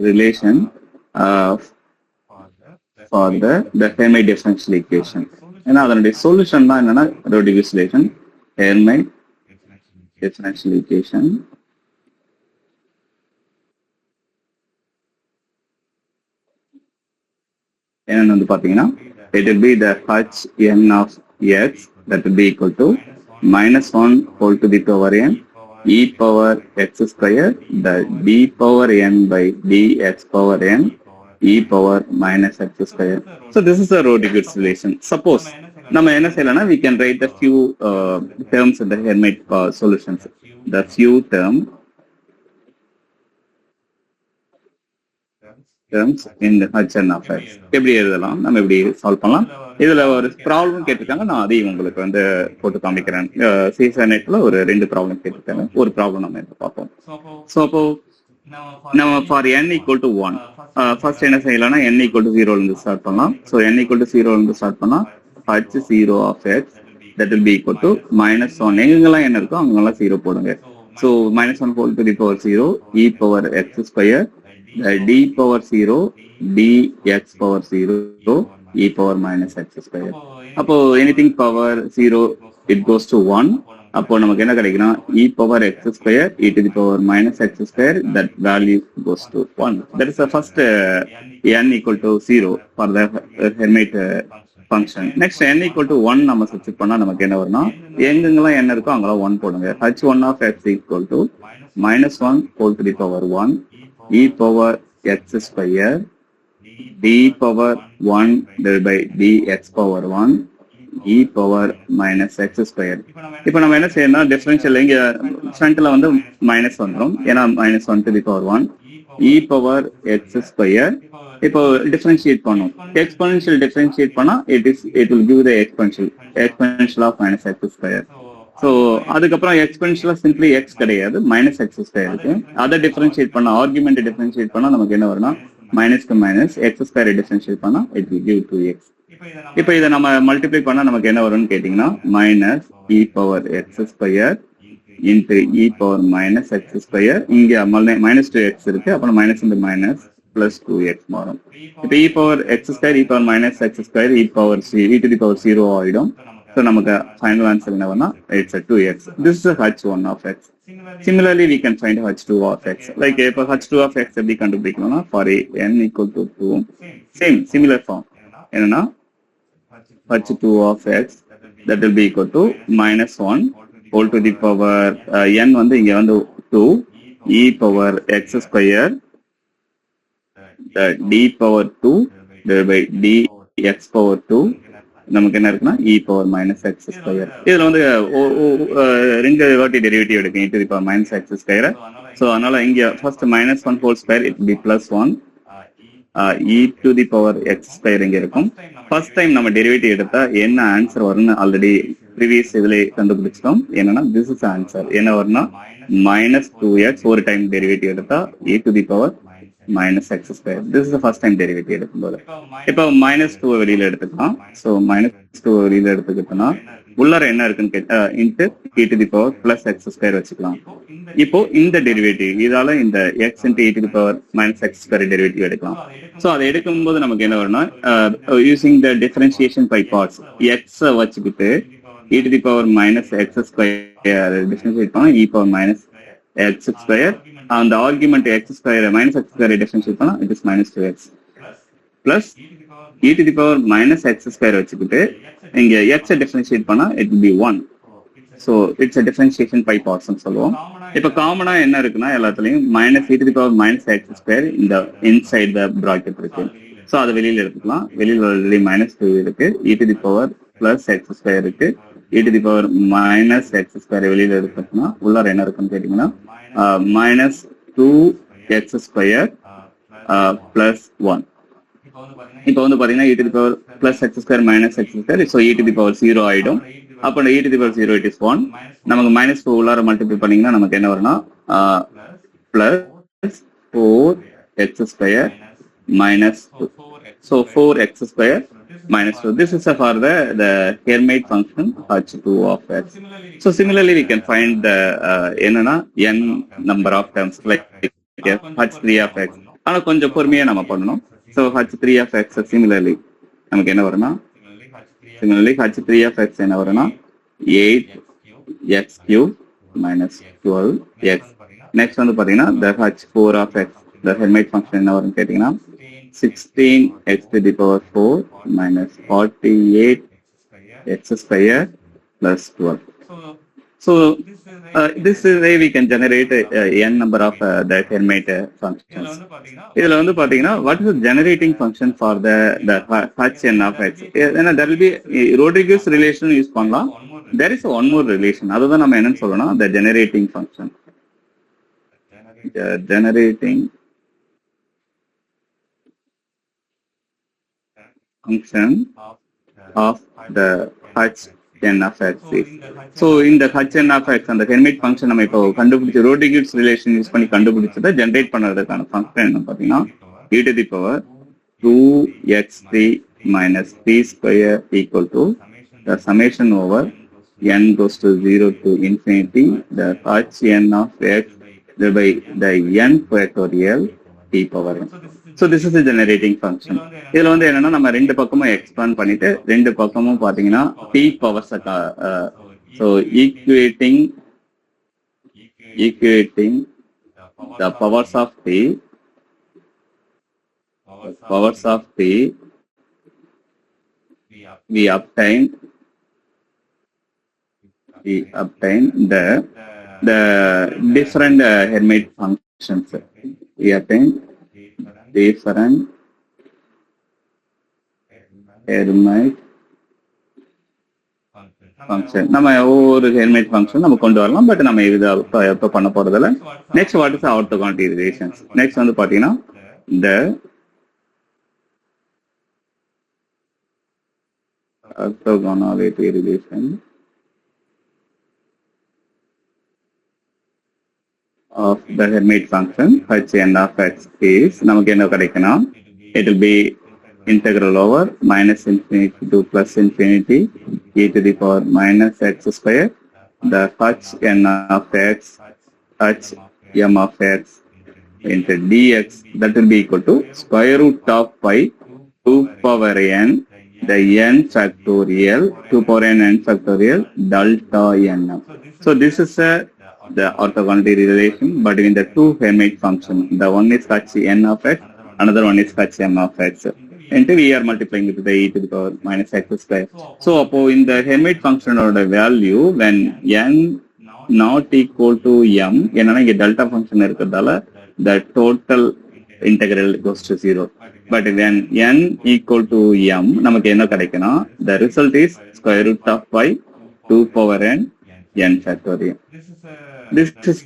relation for the Hermite differential equation. ஏன்னா அதனுடைய solution தான் என்னன்னா Rho-Davies relation, Hermite differential equation. என்னன்னு வந்து பாத்தீங்கன்னா it will be the Hn of x that will be equal to minus 1 whole to the power n e power x square the d power n by dx power n e power minus x square. So this is a Rho-Davies relation. Suppose நம்ம என்ன செய்யலாம்னா we can write the few terms in the Hermite solutions. The few terms in the Hn of x. எப்படி எழுதலாம், நம்ம எப்படி solve பண்ணலாம். இதுல ஒரு ப்ராப்ளம் கேட்டிருக்காங்க, நான் அதையும் உங்களுக்கு வந்து போட்டு காமிக்கிறேன். சீசனெட்ல ஒரு 2 ப்ராப்ளம் கேட்டிருக்காங்க, ஒரு ப்ராப்ளம் நம்ம இப்போ பார்ப்போம். ஸோ அப்போ நம்ம for n equal to 1 first என்ன செய்யலாம்னா n equal to 0 இருந்து ஸ்டார்ட் பண்ணலாம். ஸோ n equal to 0 இருந்து ஸ்டார்ட் பண்ணா h0 of x that will be equal to minus 1. எங்கெல்லாம் என்ன இருக்கோ அங்கெல்லாம் 0 போடுங்க. So minus 1 whole to the power 0 e power x square d power 0 dx power 0 e power minus x square. அப்போ anything power 0 it goes to 1. அப்போ நமக்கு என்ன கிடைக்குன்னா e power x square e to the power minus x square, that value goes to 1. That is the first n equal to 0 for the Hermite function. Next n equal to 1 நம்ம substitute பண்ணா நமக்கு என்ன வரும்னா எங்கெங்கெல்லாம் n இருக்கோ அங்கெல்லாம் 1 போடுங்க. h1 of x equal to minus 1 whole to the power 1 e power x square d power 1 divided by dx power 1 e power minus x square. இப்போ நம்ம என்ன செய்யணும், டிஃபரன்ஷியல் இங்க ஃப்ரண்ட்ல வந்து மைனஸ் வந்துடும், ஏன்னா minus 1 to the power 1 e power x square. இப்போ டிஃபரன்ஷியேட் பண்ணும், எக்ஸ்பொனென்ஷியல் டிஃபரன்ஷியேட் பண்ணா it will give the exponential of minus x square. So அதுக்கப்புறம் எக்ஸ்பென்ஷியலா சிம்பிளி எக்ஸ் கிடையாது, மைனஸ் எக்ஸ் ஸ்கொயர் இருக்கு. அதை டிஃபரன்ஷியேட் பண்ணா, ஆர்குமெண்ட் டிஃபரன்ஷியேட் பண்ணா நமக்கு என்ன வரும்னா minus to minus x square differentiate பண்ணா it will give 2x. இப்போ இதை நம்ம மல்டிப்ளை பண்ணா நமக்கு என்ன வரும்னு கேட்டீங்கன்னா minus e power X square into e power minus x square. இங்க மைனஸ் 2x இருக்கு, அப்புறம் minus into minus plus 2x மாறும். இப்போ e power X square e power minus x square e power e to the power 0 ஆயிடும். So நமக்கு final answer என்னவா, it's a 2x. This is a h1 of x. Similarly, we can find h2 of x. Like if h2 of x எப்படி கண்டுபிடிக்கணும்னா for n equal to 2, same similar form. என்னன்னா h2 of x that will be equal to minus 1 whole to the power n வந்து இங்க வந்து 2 e power x square d power 2 divided by dx power 2. நமக்கு என்ன இருக்குன்னா e power minus x square. இதுல வந்து 2 வாட்டி டெரிவேட்டிவ் எடுக்கும் e to the power minus x square. So அதனால இங்க first minus 1 whole square it be plus 1 e to the power X square இங்க இருக்கும். ஃபர்ஸ்ட் டைம் நம்ம டெரிவேட்டிவ் எடுத்தா என்ன ஆன்சர் வரும்னு ஆல்ரெடி ப்ரீவியஸ் இதுல கண்டுபிடிச்சிட்டோம். என்னன்னா திஸ் இஸ் ஆன்சர். என்ன வரும்னா மைனஸ் 2x ஒரு டைம் டெரிவேட்டிவ் எடுத்தா e to the power minus x square. This is the first time derivative எடுக்கும்போது. இப்போ மைனஸ் 2 வெளியில எடுத்துக்கலாம். ஸோ மைனஸ் 2 வெளியில எடுத்துக்கிட்டோம்னா உள்ளார என்ன இருக்குன்னு into e to the power plus x square வச்சுக்கலாம். இப்போ இந்த டெரிவேட்டிவ் இதால இந்த x into e to the power minus x square derivative எடுக்கலாம். ஸோ அதை எடுக்கும்போது நமக்கு என்ன வரும்னா using the differentiation by parts x வச்சுக்கிட்டு e to the power minus x square differentiate பண்ணா e power minus x square. அந்த argument x square minus x square differentiate பண்ணா it is minus 2x plus e to the power minus x square வச்சுக்கிட்டு இங்க x differentiate பண்ணா it will be 1. So it's a differentiation by parts ன்னு சொல்லுவோம். இப்போ காமனா என்ன இருக்குன்னா எல்லாத்துலயும் minus e to the power minus x square இந்த இன்சைட் த பிராக்கெட் இருக்கு. ஸோ அதை வெளியில எடுத்துக்கலாம். வெளியில ஆல்ரெடி minus 2 இருக்கு, e to the power plus x square இருக்கு, e to the power minus x square வெளியில எடுத்தோம்னா உள்ளார என்ன இருக்குன்னு கேட்டீங்கன்னா minus 2x square plus 1. இப்போ வந்து பாத்தீங்கன்னா e to the power plus x square minus x square, so e to the power 0 ஆயிடும். அப்போ e to the power 0 it is 1. நமக்கு minus 4 உள்ளார மல்டிப்ளை பண்ணீங்கன்னா நமக்கு என்ன வரும்னா plus 4x square minus 2. So 4x square minus 2. This is for the Hermite function h2 of x. So similarly we can find the n number of terms like h3 of x. ஆனா கொஞ்சம் பொறுமையா நம்ம பண்ணணும். So h3 of x similarly நமக்கு என்ன வரும்னா h3 of x என்ன வரும்னா 8x cube minus 12x. Next வந்து பாத்தீங்கன்னா the h4 of x, the Hermite function என்ன வரும்னு கேட்டீங்கன்னா 16x to the power 4 minus 48x square plus 12. So this is way we can generate n number of the Hermite functions. இதுல வந்து பாத்தீங்கன்னா what is the generating function for the hn of x? There will be Rodriguez relation use பண்ணலாம். There is one more relation. அதுதான் நம்ம என்னன்னு சொல்லணும், the generating function. The generating function of the hn of x is. So in the hn of x and the Hermite function நம்ம இப்போ கண்டுபிடிச்ச Rodriguez relation use பண்ணி கண்டுபிடிச்சதை generate பண்றதுக்கான function என்ன பாத்தீங்கன்னா e to the power 2x3 minus 3 square equal to the summation over n goes to 0 to infinity the hn of x by the n factorial t power n. So this is the generating function. இதுல வந்து என்னன்னா நம்ம ரெண்டு பக்கமும் expand பண்ணிட்டு ரெண்டு பக்கமும் பாத்தீங்கன்னா t powers so equating the powers of t we obtain the different Hermite functions. We obtain different Hermite function. நம்ம ஒவ்வொரு Hermite function நம்ம கொண்டு வரலாம், பட் நம்ம இது எப்ப பண்ண போறதில்ல. Next what is orthogonality relations. Next வந்து பாத்தீங்கன்னா the orthogonality relation of the Hermite function hn of x is நமக்கு என்ன கிடைக்கும்னா it will be integral over minus infinity to plus infinity e to the power minus x square the hn of x hm of x into dx that will be equal to square root of pi 2 power n the n factorial 2 power n factorial delta n. So this is the orthogonality relation between the two Hermite functions. The one is hn of x, another one is hm of x. And we are multiplying it with the e to the power minus x square. So in the Hermite function or the value when n not equal to m, என்னன்னா இங்க delta function இருக்கிறதால the total integral goes to 0. But when n equal to m, நமக்கு என்ன கிடைக்கும்னா the result is square root of pi 2 power n factorial. This is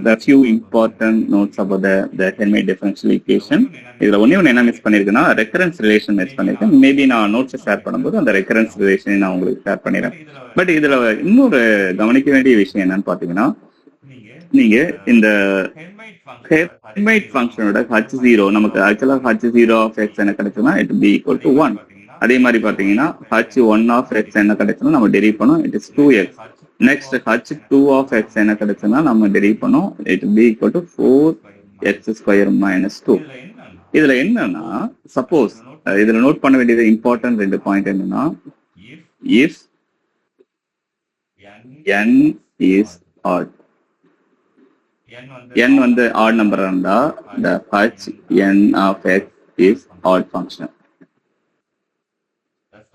the few important notes about the Hermite differential equation. இதுல ஒண்ணே என்ன miss பண்ணிருக்கேன்னா recurrence relation miss பண்ணிருக்கேன். Maybe நான் notes share பண்ணும்போது அந்த ரெக்கரன்ஸ் ரிலேஷனை நான் உங்களுக்கு ஷேர் பண்ணிடுறேன். பட் இதுல இன்னொரு கவனிக்க வேண்டிய விஷயம் என்னன்னு பாத்தீங்கன்னா, நீங்க இந்த Hermite ஃபங்க்ஷனோட h0 நமக்கு ஆக்சுவலா h0 of x என்ன கிடைச்சுன்னா it be equal to 1. அதே மாதிரி பாத்தீங்கன்னா h1 of x என்ன கிடைச்சுன்னா நம்ம டெரிவ் பண்ணோம், it is 2x. Next h2 of x என்ன கிடைச்சுன்னா நம்ம டெரிவ் பண்ணோம், it will be equal to 4x square minus 2. இதுல என்னன்னா சப்போஸ் இதுல நோட் பண்ண வேண்டியது இம்பார்ட்டன்ட் ரெண்டு பாயிண்ட் என்னன்னா, if n is odd, n வந்து odd number இருந்தா the hn of x is odd function.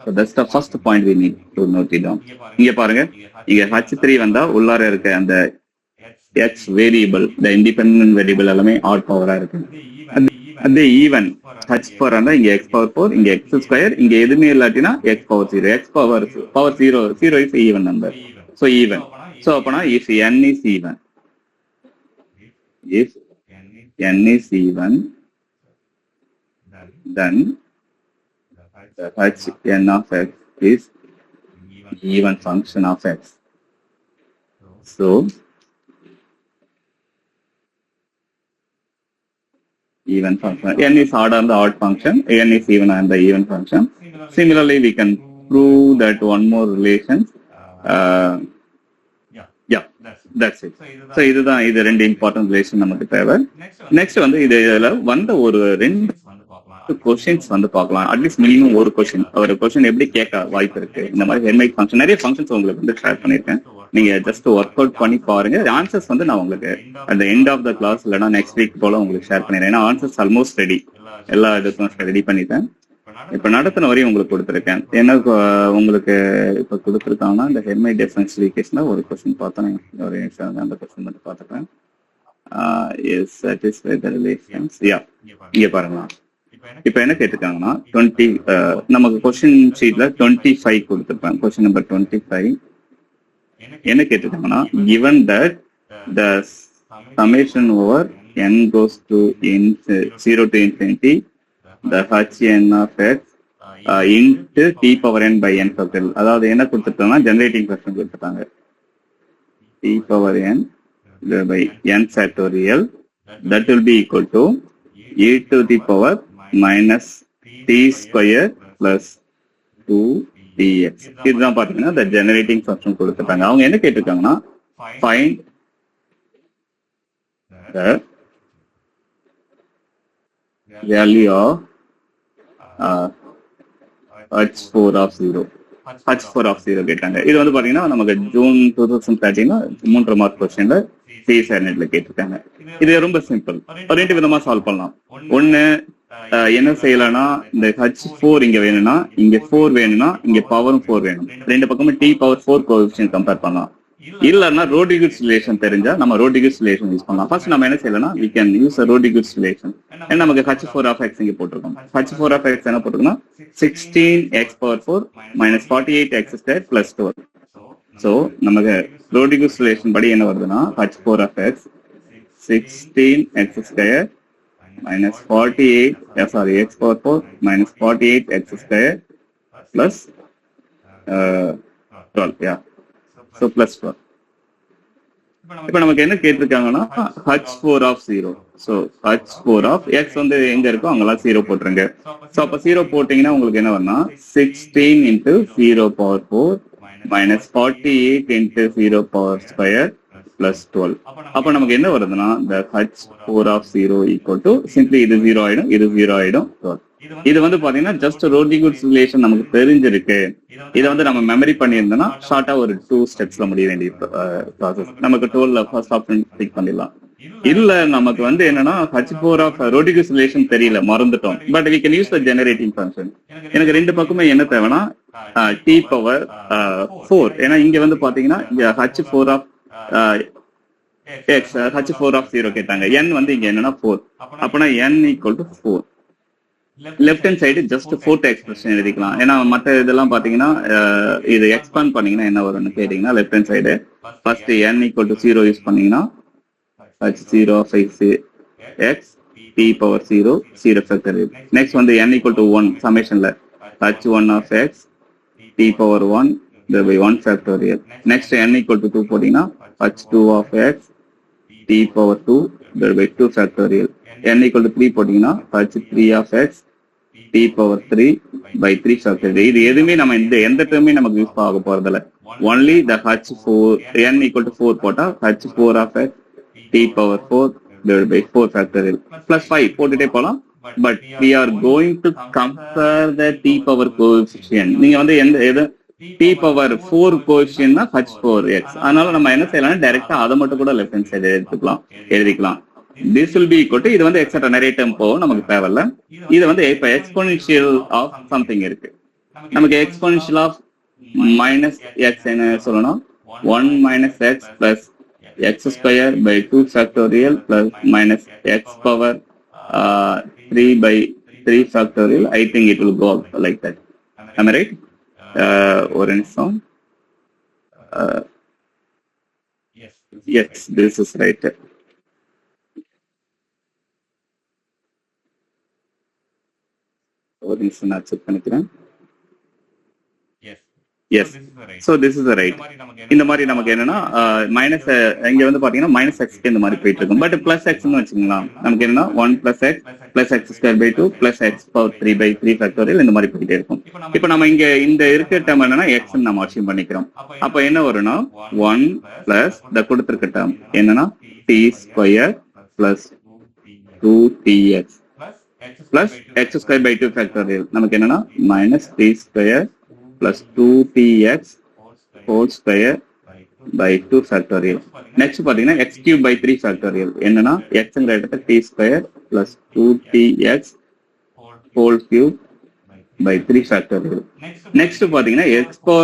So that's the first point we need to note it down. இங்க பாருங்க, இங்க h3 வந்தா உள்ளார இருக்க அந்த x variable, the independent variable எல்லாமே odd பவரா இருக்கு. அதே ஈவன் h4 வந்தா இங்க x power 4, இங்க x square, இங்க எதுவுமே இல்லாட்டினா x power 0. x power 0 is even number. So even. So அப்பனா if n is even, if n is even, then the hn of x is even function of x. So even function, n is odd on the odd function, n is even on the even function. Similarly, we can prove that one more relation. That's it. So இதுதான் இது ரெண்டு important relation நமக்கு தேவை. Next வந்து இதுல வந்த ஒரு 2 questions வந்து பார்க்கலாம். அட்லீஸ்ட் மினிமம் ஒரு கொஸ்டின் எப்படி கேட்க வாய்ப்பு இருக்கு. இந்த மாதிரி ஹெர்மைட் ஃபங்க்ஷன் நிறைய ஃபங்க்ஷன்ஸ் உங்களுக்கு வந்து ஷேர் பண்ணிருக்கேன். நீங்க ஜஸ்ட் ஒர்க் அவுட் பண்ணி பாருங்க. ஆன்சர்ஸ் வந்து நான் உங்களுக்கு அந்த எண்ட் ஆஃப் த கிளாஸ் இல்லைன்னா நெக்ஸ்ட் வீக் போல உங்களுக்கு ஷேர் பண்ணிடுறேன். ஏன்னா ஆன்சர்ஸ் ஆல்மோஸ்ட் ரெடி, எல்லா இதுக்கும் ரெடி பண்ணிட்டேன். இப்ப நடத்தின வரையும் உங்களுக்கு கொடுத்துருக்கேன். ஏன்னா உங்களுக்கு இப்ப கொடுத்துருக்காங்கன்னா இந்த ஹெர்மைட் டிஃபரன்ஷியல் ஈக்குவேஷன்ல ஒரு கொஸ்டின் பார்த்தேன். ஒரு நிமிஷம் அந்த கொஸ்டின் மட்டும் பார்த்துக்கிறேன். satisfy the relations. இங்க பாருங்க. இப்ப என்ன கேட்டிருக்காங்கன்னா 20 நமக்கு கொஸ்டின் ஷீட்ல 25 கொடுத்துருப்பேன். கொஸ்டின் நம்பர் 25 என்ன கேட்டிருக்காங்கன்னா given that the summation over n goes to 0 to infinity the hn of x into t power n by n factorial. அதாவது என்ன கொடுத்துருக்காங்கன்னா ஜெனரேட்டிங் ஃபங்க்ஷன் கொடுத்துருக்காங்க. t power n by n factorial that will be equal to e to the power minus t square plus 2 dx. இதுதான் பாத்தீங்கன்னா the generating function கொடுத்துட்டாங்க. அவங்க என்ன கேட்டிருக்காங்கன்னா find the value of h4 of 0 கேட்டாங்க. இது வந்து பாத்தீங்கன்னா நமக்கு ஜூன் 2013 3 மார்க் கொஸ்டின்ல சிஎஸ்ஆர்நெட்ல கேட்டிருக்காங்க. இது ரொம்ப சிம்பிள். 2 விதமா சால்வ் பண்ணலாம். ஒண்ணு என்ன செய்யலாம்னா இந்த h4 இங்க வேணும்னா இங்க 4 வேணும்னா இங்க பவரும் 4 வேணும். ரெண்டு பக்கமும் t பவர் 4 கோஎஃபிஷியன்ட் கம்பேர் பண்ணலாம். இல்லன்னா ரோட்ரிகஸ் ரிலேஷன் தெரிஞ்சா நம்ம ரோட்ரிகஸ் ரிலேஷன் யூஸ் பண்ணலாம். ஃபர்ஸ்ட் நம்ம என்ன செய்யலாம்னா we can use a Rodrigues relation. ஏன்னா நமக்கு h4 of x இங்க போட்டுருக்கோம். h4 of x என்ன போட்டுருக்கோம்னா 16x power 4 minus 48x square plus 12. So நமக்கு ரோட்ரிகஸ் ரிலேஷன் படி என்ன வருதுன்னா h4 of x 16x square minus 48 x power 4 minus 48x square plus 12. So plus 12. இப்ப நமக்கு என்ன கேட்டிருக்காங்கன்னா h4 of 0. So h4 of x வந்து எங்க இருக்கோ அங்கெல்லாம் 0 போட்டுருங்க. So அப்ப 0 போட்டீங்கன்னா உங்களுக்கு என்ன வரும்னா 16 into 0 power 4 minus 48 into 0 power square plus 12. அப்ப நமக்கு என்ன வருதுன்னா the h4 of 0 equal to simply இது 0 ஆயிடும், இது 0 ஆயிடும் 12. இது வந்து பாத்தீங்கன்னா ஜஸ்ட் ரோட்ரிகஸ் ரிலேஷன் நமக்கு தெரிஞ்சிருக்கு. இதை வந்து நம்ம மெமரி பண்ணியிருந்தோம்னா ஷார்ட்டா ஒரு 2 ஸ்டெப்ஸ்ல முடிய வேண்டிய ப்ராசஸ். நமக்கு 12ல ஃபர்ஸ்ட் ஆப்ஷன் கிளிக் பண்ணிடலாம். இல்ல நமக்கு வந்து என்னன்னா h4 ஆஃப் ரோட்ரிகஸ் ரிலேஷன் தெரியல, மறந்துட்டோம். But we can use the generating function. எனக்கு ரெண்டு பக்கமே என்ன தேவைன்னா t பவர் 4. ஏன்னா இங்க வந்து பாத்தீங்கன்னா h4 of x h4 of 0 கேட்டாங்க. n வந்து இங்க என்னன்னா 4. அப்பனா n equal to 4. Left hand side just fourth expression எழுதிக்கலாம். ஏன்னா மற்ற இதெல்லாம் பாத்தீங்கன்னா இது எக்ஸ்பாண்ட் பண்ணீங்கன்னா என்ன வரும்னு கேட்டீங்கன்னா left hand side first n equal to 0 use பண்ணீங்கன்னா h0 of x t power 0 factorial. Next வந்து n equal to 1 சமேஷன்ல h1 of x t power 1 by 1 factorial. Next n equal to 2 போட்டீங்கன்னா h2 of x t power 2 by 2 factorial. n equal to 3 போட்டீங்கன்னா h3 of x t power 3 by 3 factorial. இது எதுவுமே நம்ம எந்த டேர்மே நமக்கு use ஆக போறதில்ல. only the h4 n equal to 4 போட்டா h4 of x t power 4 divided by 4 factorial plus 5 போட்டுட்டே போலாம். but we are going to compare the t power coefficient. நீங்க வந்து எது t power 4 coefficient னா h4x. அதனால நம்ம என்ன செய்யலாம், டைரக்டா அதை மட்டும் கூட லெஃப்ட் ஹேண்ட் சைடு எழுதிக்கலாம். this will be equal to இது வந்து எக்ஸட்ரா நிறைய டேர்ம் போகும், நமக்கு தேவையில்ல. இது வந்து இப்ப எக்ஸ்போனென்ஷியல் ஆஃப் சம்திங் இருக்கு. நமக்கு எக்ஸ்போனென்ஷியல் ஆஃப் மைனஸ் எக்ஸ் என்ன சொல்லணும் 1 minus x plus x square by 2 factorial plus minus x power 3 by 3 factorial. I think it will go like that. Am I right? ஒரு நிமிஷம். Yes, this is right. ஒரு நிமிஷம் நான் check பண்ணிக்கிறேன். Yes. So this is right. இந்த மாதிரி நமக்கு என்னன்னா மைனஸ் இங்க வந்து பாத்தீங்கன்னா மைனஸ் எக்ஸ்க்கு இந்த மாதிரி போயிட்டு இருக்கும். பட் பிளஸ் எக்ஸ்ன்னு வச்சுக்கலாம், நமக்கு என்னன்னா 1 + x + x² / 2 + x⁻³ ஃபேக்டோரியல் இந்த மாதிரி போயிட்டே இருக்கும். இப்போ நம்ம இங்க இந்த இருக்க டேர்ம் என்னன்னா எக்ஸ் நம்ம அச்சீவ் பண்ணிக்கிறோம். அப்ப என்ன வரும்னா 1 + இந்த கொடுத்திருக்க டேர்ம் என்னன்னா t² + 2tx + x²/2 ஃபேக்டோரியல் நமக்கு என்னன்னா -t² + 2tx (2 ஃபேக்டோரியல்). நெக்ஸ்ட் பாத்தீங்கன்னா x³ / 3 ஃபேக்டோரியல் என்னன்னா xங்கிற இடத்துல t² + 2tx (3 ஃபேக்டோரியல்). நெக்ஸ்ட் பாத்தீங்கன்னா x⁴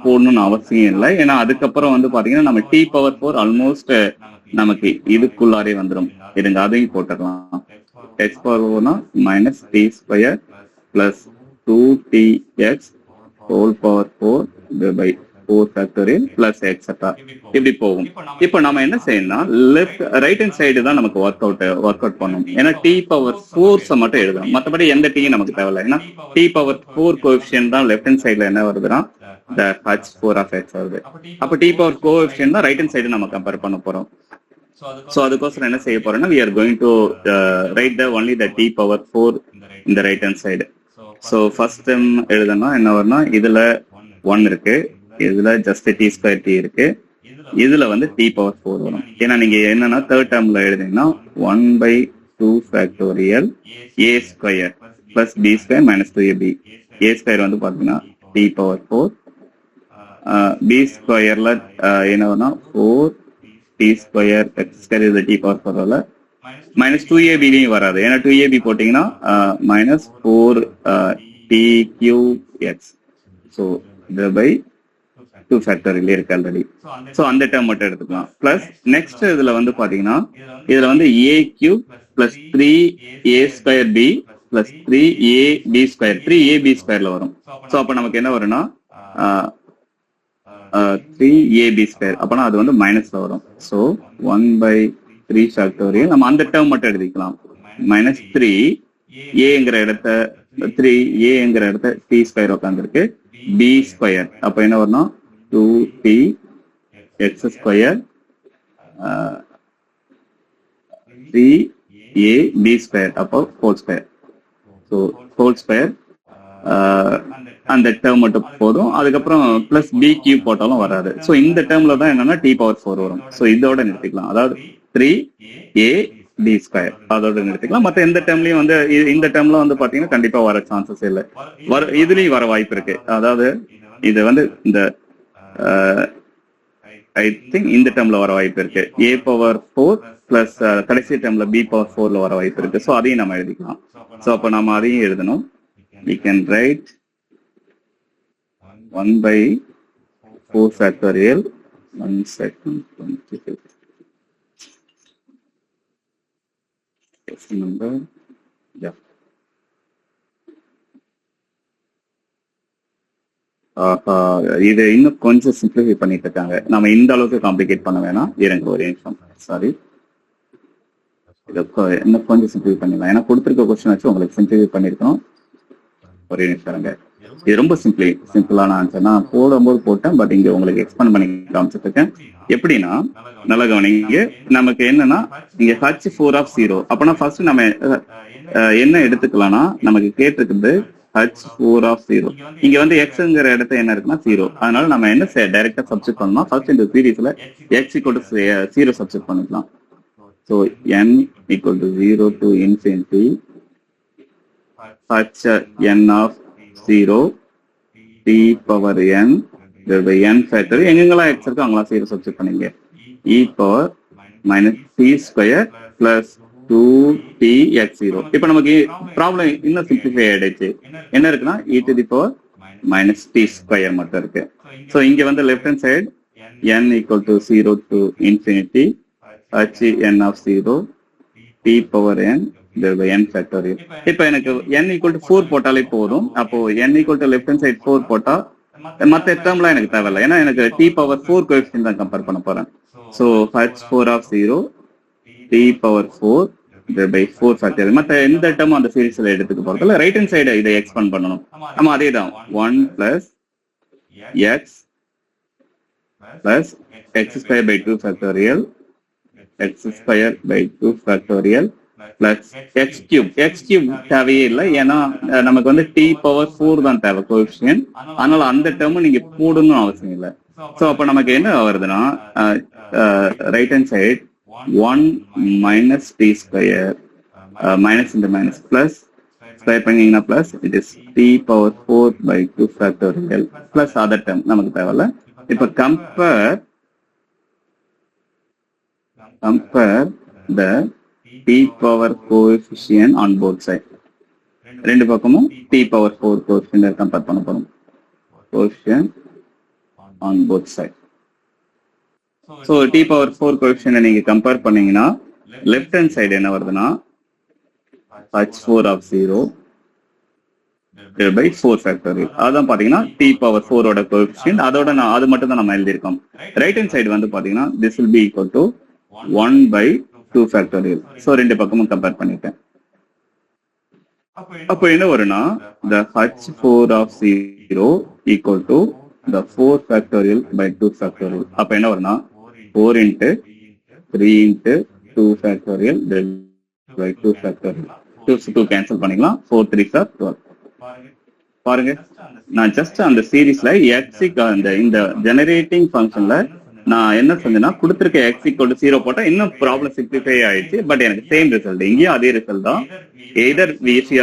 போடணும்னு அவசியம் இல்லை, ஏன்னா அதுக்கப்புறம் வந்து பாத்தீங்கன்னா நம்ம t⁴ ஆல்மோஸ்ட் நமக்கு இதுக்குள்ளாரே வந்துடும். இதுங்க அதையும் போட்டுக்கலாம். x⁴ -t² + 2tx (4 factorial) + etcetera இப்படி போகும். இப்போ நம்ம என்ன செய்யணும்னா ரைட் ஹேண்ட் சைடு தான் நமக்கு ஒர்க் அவுட் பண்ணும். ஏன்னா t⁴ மட்டும் எழுதணும், மற்றபடி எந்த டீயும் நமக்கு தேவையில்லை. ஏன்னா t⁴ கோஎஃபிஷியன்ட் தான் லெஃப்ட் ஹேண்ட் சைடுல என்ன வருதுன்னா h⁴ வருது. அப்போ t⁴ கோஎஃபிஷியன்ட் தான் ரைட் ஹேண்ட் சைடு நம்ம கம்பேர் பண்ண போறோம். சோ அதுக்கோசரம் என்ன செய்ய போறோம்னா we are going to write only the t⁴ in the right hand side. So first time எழுதணும்னா என்ன வரும்னா இதுல 1 இருக்கு, இதுல ஜஸ்ட் t²t இருக்கு, இதுல வந்து t⁴ வரும். ஏன்னா நீங்க என்னன்னா third டேர்ம்ல எழுதிங்கன்னா 1/2 factorial a² + b² - 2ab. a² வந்து பாத்தீங்கன்னா t⁴, b²ல என்ன வரும்னா 4t² x² is the t⁴ -2ab வராது, ஏன்னா 2ab போட்டீங்கன்னா -4tqx. ஸோ /2 ஃபேக்டோரியல் இருக்கு ஆல்ரெடி. ஸோ அந்த டேர்ம் மட்டும் எடுத்துக்கலாம். பிளஸ் நெக்ஸ்ட் இதுல வந்து பாத்தீங்கன்னா இதுல வந்து a³ + 3a²b + 3ab², 3ab² வரும். ஸோ அப்ப நமக்கு என்ன வரும்னா 3ab², அப்பனா அது வந்து மைனஸ்ல வரும். ஸோ 1/3 ஃபேக்டோரியல் நம்ம அந்த டேர்ம் மட்டும் எழுதிக்கலாம். -3a இடத்த 3a t² உட்காந்துருக்கு, b², அப்ப என்ன வரும்னா 2tx² 3ab², அப்போ (4²). ஸோ (4²) அந்த டேர்ம் மட்டும் போதும். அதுக்கப்புறம் பிளஸ் b³ போட்டாலும் வராது. ஸோ இந்த டேர்ம்ல தான் என்னன்னா t⁴ வரும். ஸோ இதோட நிறுத்திக்கலாம், அதாவது 3ab² அதோட நிறுத்திக்கலாம். மற்ற எந்த டேர்ம்லயும் வந்து இந்த டேர்ம்ல வந்து பாத்தீங்கன்னா கண்டிப்பா வர சான்சஸ் இல்லை, இதுலயும் வர வாய்ப்பு இருக்கு. அதாவது இது வந்து இந்த ஐ திங்க் இந்த டேர்ம்ல வர வாய்ப்பு இருக்கு, a⁴ பிளஸ் கடைசி டேர்ம்ல b⁴ வர வாய்ப்பு இருக்கு. ஸோ அதையும் நம்ம எழுதிக்கலாம். ஸோ அப்ப நம்ம அதையும் எழுதணும். we can write 1/4 factorial 1 second 25 number. Yeah. இது இன்னும் கொஞ்சம் சிம்பிளிஃபை பண்ணிட்டு இருக்காங்க. நம்ம இந்த அளவுக்கு காம்ப்ளிகேட் பண்ண வேணாம். இருங்க ஒரு நிமிஷம், சாரி. இன்னும் கொஞ்சம் சிம்பிளிஃபை பண்ணிடலாம், ஏன்னா கொடுத்துருக்க கொஸ்டின் வச்சு உங்களுக்கு சிம்பிளிஃபை பண்ணிருக்கணும். ஒரே நிமிஷம் இருங்க. இது ரொம்ப சிம்பிளான ஆன்சர். நான் போடும்போது போட்டேன், பட் இங்க உங்களுக்கு எக்ஸ்பிளைன் பண்ணி காமிச்சிட்டு இருக்கேன். எப்படின்னா நல்ல கவனிங்க, நமக்கு என்னன்னா இங்க h⁴ அப்பனா ஃபர்ஸ்ட் நம்ம என்ன எடுத்துக்கலாம்னா நமக்கு கேட்டிருக்குது h⁴. இங்க வந்து எக்ஸ்ங்கிற இடத்துல என்ன இருக்குன்னா 0. அதனால நம்ம என்ன டைரக்டா சப்ஸ்டிட் பண்ணலாம், ஃபர்ஸ்ட் இந்த சீரீஸ்ல x = 0 சப்ஸ்டிட் பண்ணிக்கலாம். So n = 0 to infinity h(n)(0) t⁴n n factor எங்கெங்கெல்லாம் x இருக்கோ அங்கெல்லாம் 0 சப்ஸ்டிட் பண்ணீங்க. e⁻ t² + 2tx0. இப்போ நமக்கு ப்ராப்ளம் இன்னும் சிம்பிளிஃபை ஆயிடுச்சு. என்ன இருக்குன்னா e⁻ t² மட்டும் இருக்கு. ஸோ இங்க வந்து left hand side n = 0 to infinity h(n)(0) t⁴n n factorial. இப்போ எனக்கு n = 4 போட்டாலே போதும். அப்போ n = லெஃப்ட் ஹேண்ட் சைடு 4 போட்டா மற்ற டேர்ம்லாம் எனக்கு தேவையில்லை, ஏன்னா எனக்கு t⁴ கோஎஃபிஷியன்ட் தான் கம்பேர் பண்ண போறேன். So h⁴ t⁴ 4 factorial. மற்ற எந்த டேர்மும் அந்த சீரீஸ்ல எடுத்துக்க போறதுல ரைட் ஹேண்ட் சைடு இதை எக்ஸ்பேண்ட் பண்ணணும். நம்ம அதே தான் 1 + X plus x square by 2 factorial x square by 2 factorial plus x cube. x cube தேவையே இல்லை, ஏன்னா நமக்கு வந்து t power 4 தான் தேவை கோஎஃபிஷியன்ட். அதனால அந்த டேர்ம் நீங்க போடணும்னு அவசியம் இல்லை. ஸோ அப்போ நமக்கு என்ன வருதுன்னா right hand side 1 minus t square minus into minus plus square பண்ணீங்கன்னா plus it is t power 4 by 2 factorial plus other term நமக்கு தேவையில்ல. இப்ப compare the t power coefficient on both sides. ரெண்டு பக்கமும் t power 4 coefficient கம்பேர் பண்ண போறோம். coefficient on both sides. So t power 4 coefficient நீங்க compare பண்ணீங்கன்னா left hand side என்ன வருதுன்னா h4 of 0 by 4 factorial. அதான் பாத்தீங்கன்னா t power 4 ஓட coefficient. அதோட அது மட்டும் தான் நம்ம எழுதியிருக்கோம். ரைட் ஹேண்ட் சைடு வந்து பாத்தீங்கன்னா this will be equal to 1 by 2 factorial. So ரெண்டு பக்கமும் கம்பேர் பண்ணிட்டேன். அப்போ என்ன வரும்னா the h4 of 0 equal to the 4 factorial by 2 factorial. அப்போ என்ன வரும்னா 4 into 3 into 2 factorial by 2 factorial. 2 cancel பண்ணிக்கலாம். 4 3s are 12. பாருங்க, நான் ஜஸ்ட் அந்த சீரீஸ்ல எக்ஸிக் இந்த ஜெனரேட்டிங் ஃபங்க்ஷன்ல நான் என்ன செஞ்சேன்னா கொடுத்துருக்க எக்ஸ் ஈக்குவல் டு 0 போட்டா இன்னும் ப்ராப்ளம் சிம்பிளிஃபை ஆயிடுச்சு. பட் எனக்கு சேம் ரிசல்ட், இங்கேயும் அதே ரிசல்ட் தான். Either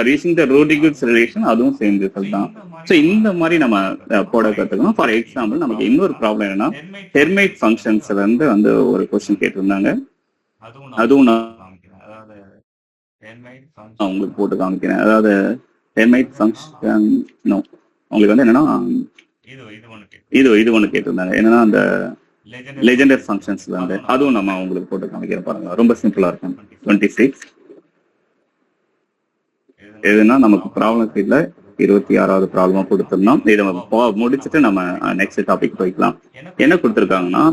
or using the Rodrigues relation, அதுவும் சேம் ரிசல்ட் தான். ஸோ இந்த மாதிரி நம்ம போட கற்றுக்கணும். ஃபார் எக்ஸாம்பிள் நமக்கு இன்னொரு ப்ராப்ளம் என்னன்னா ஹெர்மைட் ஃபங்க்ஷன்ஸ்ல இருந்து வந்து ஒரு கொஸ்டின் கேட்டிருந்தாங்க. அதுவும் நான் உங்களுக்கு போட்டு காமிக்கிறேன். அதாவது ஹெர்மைட் ஃபங்க்ஷன் உங்களுக்கு வந்து என்னன்னா இது ஒன்று கேட்டிருந்தாங்க. என்னன்னா அந்த லெஜெண்டரி ஃபங்க்ஷன்ஸ்ல வந்து அதுவும் நம்ம உங்களுக்கு போட்டு காமிக்கிறேன். பாருங்க, ரொம்ப சிம்பிளா இருக்கும். 26 எதுனா நமக்கு ப்ராப்ளம் சீட்ல 26வது ப்ராப்ளமா கொடுத்துருந்தோம். இதை முடிச்சுட்டு நம்ம நெக்ஸ்ட் டாபிக் போய்க்கலாம். என்ன கொடுத்துருக்காங்கன்னா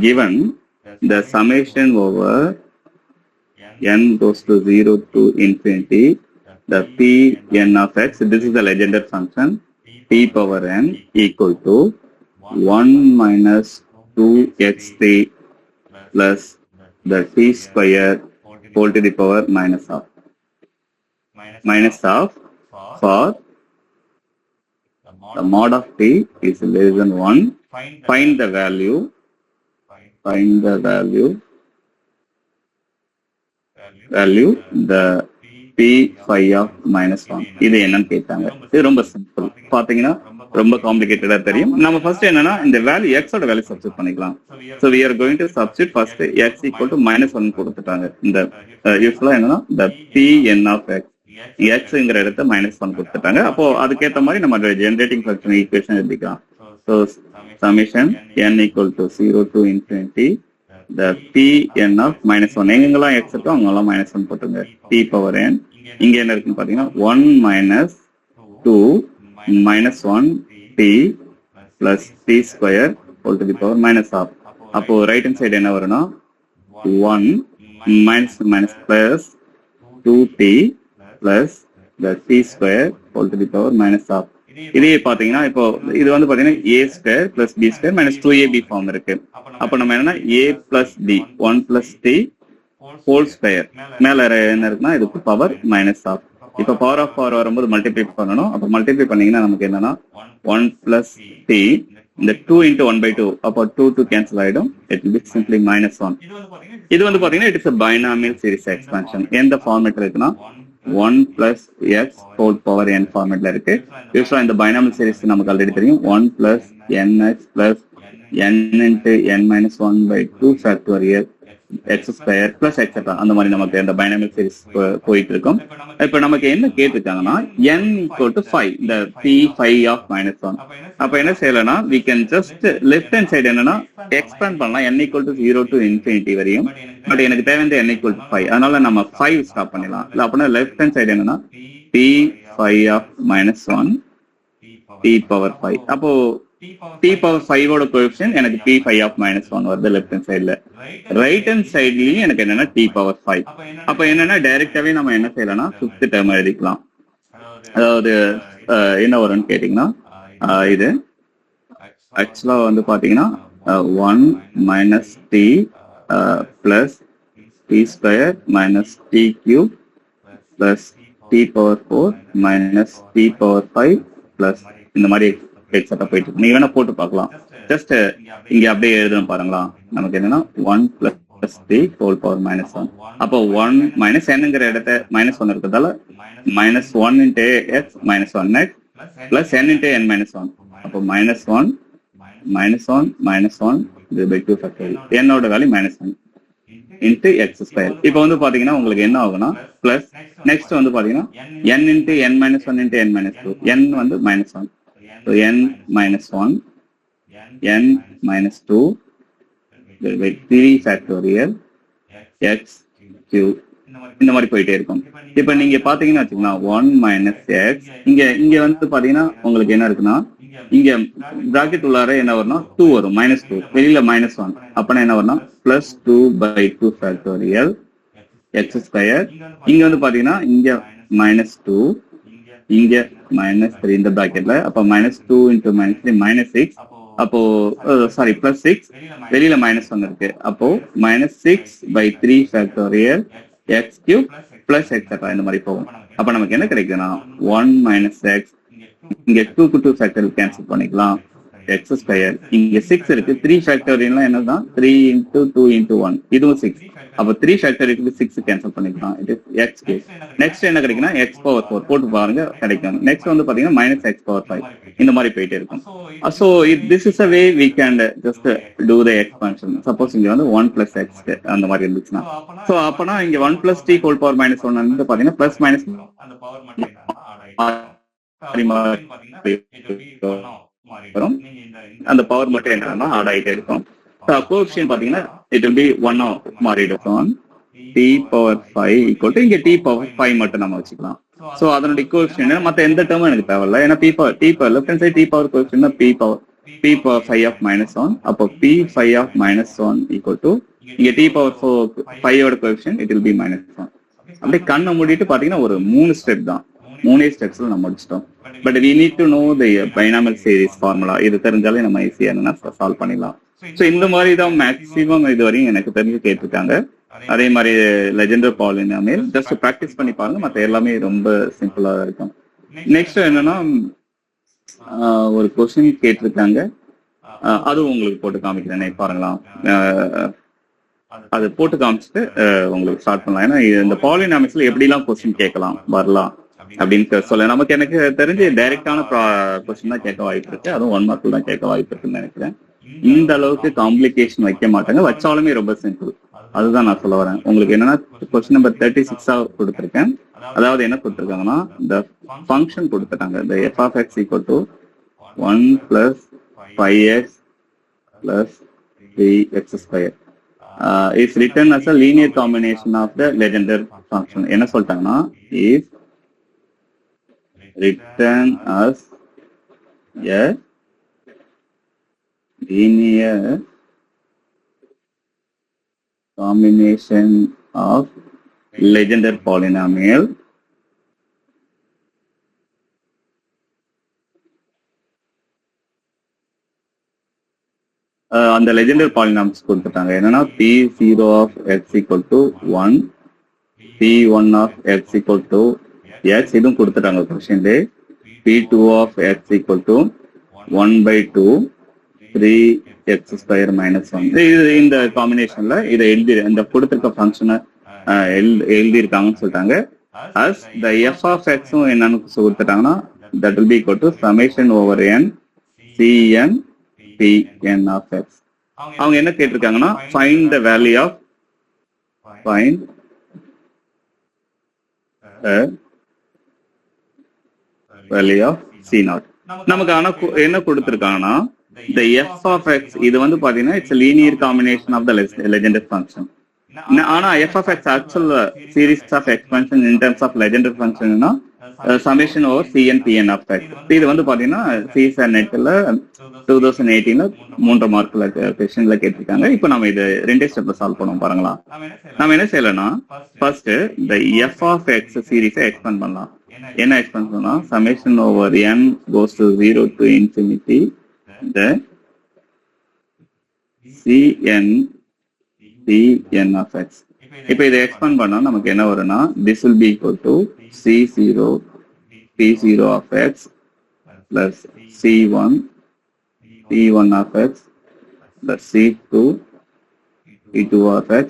given the summation over n goes to 0 to infinity the Pn of x, this is the legendary function, t power n equal to 1 minus 2x3 plus the t square whole to the power minus of for the mod of t is less than 1. Find the value the p5 of minus 1. இது என்னன்னு கேட்டாங்க. இது ரொம்ப simple. பாத்தீங்கன்னா ரொம்ப காம்ப்ளிகேட்டடா தெரியும். நம்ம first என்னன்னா இந்த வேல்யூ x ஓட வேல்யூ சப்ஸ்டிட் பண்ணிக்கலாம். So we are going to substitute first x equal to -1 கொடுத்துட்டாங்க. இந்த யூஸ்வலா என்னன்னா the pn of x xங்கிற இடத்த -1 கொடுத்துட்டாங்க. அப்போ அதுக்கேற்ற மாதிரி நம்ம ஜெனரேட்டிங் ஃபங்க்ஷன் ஈக்குவேஷன் எழுதிக்கலாம். So summation n equal to 0 to infinity the pn of -1. எங்கெல்லாம் x இருக்கோ அங்கெல்லாம் -1 போட்டுங்க. t power n இங்க என்ன இருக்குன்னு பாத்தீங்கன்னா 1 minus 2 minus 1 t plus t square whole to the power minus half. அப்போ ரைட் ஹேண்ட் சைடு என்ன வரும்னா 1 minus minus plus 2t plus the t square whole to the power minus half. இதே பாத்தீங்கன்னா இப்போ இது வந்து பாத்தீங்கன்னா a square plus b square minus 2ab form இருக்கு. அப்ப நம்ம என்னன்னா a plus b 1 plus t whole square மேல என்ன இருக்குன்னா இதுக்கு பவர் minus half. இப்ப பவர் ஆஃப் பவர் வரும்போது மல்டிப்ளை பண்ணணும். அப்ப மல்டிப்ளை பண்ணீங்கன்னா நமக்கு என்னன்னா 1 plus t இந்த 2 into 1 by 2 அப்போ 2 கேன்சல் ஆயிடும். It will be simply -1. இது வந்து பாத்தீங்கன்னா it is a binomial series expansion. எந்த ஃபார்மேட்ல இருக்குன்னா 1 plus x whole power n ஃபார்மேட்ல இருக்கு. யூஸ்வலா இந்த binomial series நமக்கு ஆல்ரெடி தெரியும். 1 plus nx plus n into n minus 1 by 2 factorial x square plus etc. அந்த மாதிரி நமக்கு இந்த binomial series போயிட்டு இருக்கும். இப்ப நமக்கு என்ன கேட்டிருக்காங்கன்னா n equal to 5 இந்த p5 of -1. அப்ப என்ன செய்யலன்னா we can just left hand side என்னன்னா expand பண்ணலாம் n equal to 0 to infinity வரையும். பட் எனக்கு தேவை வந்து n equal to 5. அதனால நம்ம 5 ஸ்டாப் பண்ணிடலாம். இல்ல அப்படின்னா லெஃப்ட் ஹேண்ட் சைடு என்னன்னா p5 of -1 t power 5. அப்போ t power 5 ஓட கோஎஃபிஷியன்ட் எனக்கு p5 of -1 வருது லெஃப்ட் ஹேண்ட் சைடுல. ரைட் ஹேண்ட் சைட்லயும் எனக்கு என்னன்னா t power 5. அப்ப என்னன்னா டைரக்டாவே நம்ம என்ன செய்யலாம்னா 5th டேர்ம் எழுதிக்கலாம். அதாவது என்ன வரும்னு கேட்டீங்கன்னா இது ஆக்சுவலா வந்து பாத்தீங்கன்னா 1 minus t plus t square minus t cube plus t power 4 minus t power 5 plus இந்த மாதிரி எக்ஸட்ரா போயிட்டு இருக்கு. நீங்க வேணா போட்டு பார்க்கலாம். ஜஸ்ட் இங்க அப்படியே எழுதணும் பாருங்களா. நமக்கு என்னன்னா 1 plus t whole power minus 1. அப்போ 1 மைனஸ் என்னங்கிற இடத்த மைனஸ் 1 இருக்கிறதால minus 1 into x minus 1 x plus n into n minus 1. அப்போ minus 1 minus 1 minus 1 by 2 factorial என்னோட value minus 1 into x square. இப்போ வந்து பாத்தீங்கன்னா உங்களுக்கு என்ன ஆகுனா பிளஸ் நெக்ஸ்ட் வந்து பாத்தீங்கன்னா n into n minus 1 into n minus 2. n வந்து minus 1. So n minus 1 n minus 2 by 3 factorial x cube இந்த மாதிரி போயிட்டே இருக்கும். இப்ப நீங்க பாத்தீங்கன்னா வச்சுக்கோங்க 1 மைனஸ் எக்ஸ் இங்க வந்து பாத்தீங்கன்னா உங்களுக்கு என்ன இருக்குன்னா இங்க பிராக்கெட் உள்ளார என்ன வரும்னா 2 வரும், மைனஸ் 2 வெளியில மைனஸ் 1. அப்பனா என்ன வரும்னா plus 2 by 2 factorial x square. இங்க வந்து பாத்தீங்கன்னா இங்க மைனஸ் 2 இங்க மைனஸ் 3 இந்த பிராக்கெட்ல. அப்ப மைனஸ் 2 இன்டூ மைனஸ் 3 மைனஸ் 6. அப்போ சாரி பிளஸ் 6 வெளியில மைனஸ் 1 இருக்கு. அப்போ minus 6 by 3 factorial x cube plus extra இந்த மாதிரி போகும். அப்ப நமக்கு என்ன கிடைக்குதுன்னா 1 மைனஸ் எக்ஸ் இங்க 2 க்கு 2 ஃபேக்டரியல் கேன்சல் பண்ணிக்கலாம் எக்ஸ் ஸ்கொயர். இங்க 6 இருக்கு. 3 ஃபேக்டரியல் என்னதான் 3 இன்டூ 2 இன்டூ 1 இதுவும் 6. அப்ப 3 ஃபேக்டரியலுக்கு 6 கேன்சல் பண்ணிக்கலாம். இது எக்ஸ் கியூப். நெக்ஸ்ட் என்ன கிடைக்குன்னா எக்ஸ் பவர் 4 போட்டு பாருங்க கிடைக்கும். நெக்ஸ்ட் வந்து பாத்தீங்கன்னா மைனஸ் எக்ஸ் பவர் 5 இந்த மாதிரி போயிட்டே இருக்கும். So this is a way we can just do the expansion. Suppose இங்க வந்து 1 பிளஸ் எக்ஸ் அந்த மாதிரி இருந்துச்சுன்னா ஸோ அப்பனா இங்க 1 plus t whole power minus 1 வந்து பாத்தீங்கன்னா பிளஸ் மைனஸ் வரும். அந்த பவர் மட்டும் என்னன்னா ஆட் ஆகிட்டே இருக்கும். கோஎஃபிஷியன்ட் பாத்தீங்கன்னா இட் வில் பி 1 மாறிடும். டி பவர் 5 ஈக்குவல் டு இங்க டி பவர் 5 மட்டும் நம்ம வச்சுக்கலாம். சோ அதனுடைய கோஎஃபிஷியன்ட் மத்த எந்த டேர்மும் எனக்கு தேவையில்லை. ஏன்னா t power left hand side t power coefficient b power 5 of minus 1. அப்போ b 5 of minus 1 equal to இங்க டி பவர் 5 ஓட coefficient it will be minus 1. அப்படியே கண்ணை மூடிட்டு பாத்தீங்கன்னா ஒரு 3 ஸ்டெப் தான். 3 ஸ்டெப்ஸ்ல நம்ம முடிச்சிட்டோம். But we need to know the binomial series formula. இது தெரிஞ்சாலே நம்ம ஈஸியா என்ன சால்வ் பண்ணிடலாம். ஸோ இந்த மாதிரி தான் மேக்ஸிமம் இது வரையும் எனக்கு தெரிஞ்சு கேட்டிருக்காங்க. அதே மாதிரி லெஜெண்டர் பாலினாமியல் ஜஸ்ட் ப்ராக்டிஸ் பண்ணி பாருங்க. மற்ற எல்லாமே ரொம்ப சிம்பிளா இருக்கும். நெக்ஸ்ட் என்னன்னா ஒரு கொஸ்டின் கேட்டிருக்காங்க. அதுவும் உங்களுக்கு போட்டு காமிக்கிறேன் பாருங்களா. அது போட்டு காமிச்சிட்டு உங்களுக்கு ஸ்டார்ட் பண்ணலாம். ஏன்னா இந்த பாலினாமியல்ஸ்ல எப்படிலாம் கொஸ்டின் கேட்கலாம் வரலாம் அப்படின்னு சொல்ல நமக்கு எனக்கு தெரிஞ்சு டைரக்டான கொஸ்டின் தான் கேட்க வாய்ப்பு இருக்கு. அதுவும் 1 மார்க் தான் கேட்க வாய்ப்பு இருக்குன்னு நினைக்கிறேன். இந்த அளவுக்கு காம்ப்ளிகேஷன் வைக்க மாட்டாங்க. வச்சாலுமே ரொம்ப சிம்பிள். அதுதான் நான் சொல்ல வரேன். உங்களுக்கு என்னன்னா கொஸ்டின் நம்பர் 36 கொடுத்துருக்கேன். அதாவது என்ன கொடுத்துருக்காங்கன்னா இந்த ஃபங்க்ஷன் கொடுத்துட்டாங்க. இந்த f of x equal to 1 plus 5x plus 3x square is written as a linear combination of the Legendre function. என்ன சொல்லிட்டாங்கன்னா is written as a linear combination of Legendre polynomial அந்த லெஜெண்டர் பாலினாமியல்ஸ் கொடுத்துட்டாங்க. என்னன்னா p0 of x equal to 1, p1 of x equal to x இதுவும் கொடுத்துட்டாங்க கொஸ்டின்ல. p2 of x equal to 1/2 3x square minus 1. இந்த காம்பினேஷன்ல இதை எழுதி இந்த கொடுத்திருக்க ஃபங்க்ஷனை எழுதியிருக்காங்கன்னு சொல்லிட்டாங்க. as the f of x என்னன்னு கொடுத்துட்டாங்கன்னா that will be equal to summation over n cn pn of x. அவங்க என்ன கேட்டிருக்காங்கன்னா find the value of c0. நமக்கு ஆனா என்ன கொடுத்திருக்காங்கன்னா the f of x இது வந்து பாத்தீங்கன்னா it's a linear combination of the Legendre function. ஆனா f of x actual series of expansion in terms of Legendre function னா summation over cn pn of x. இது வந்து பாத்தீங்கன்னா CSAT நெட்ல 2018ல 3 மார்க்ல क्वेश्चनல கேட்டிருக்காங்க. இப்போ நம்ம இது ரெண்டே ஸ்டெப்ல சால்வ் பண்ணுவோம் பாருங்களா. நாம என்ன செய்யலாம்னா first the f of x சீரிஸை எக்ஸ்பேண்ட் பண்ணலாம். என்ன எக்ஸ்பேண்ட் பண்ணலாம் summation over n goes to 0 to infinity the cn cn of x. இப்போ இதை எக்ஸ்பேண்ட் பண்ணா நமக்கு என்ன வரும்னா this will be equal to c0 p0 of x plus c1 p1 of x plus c2 p2 of x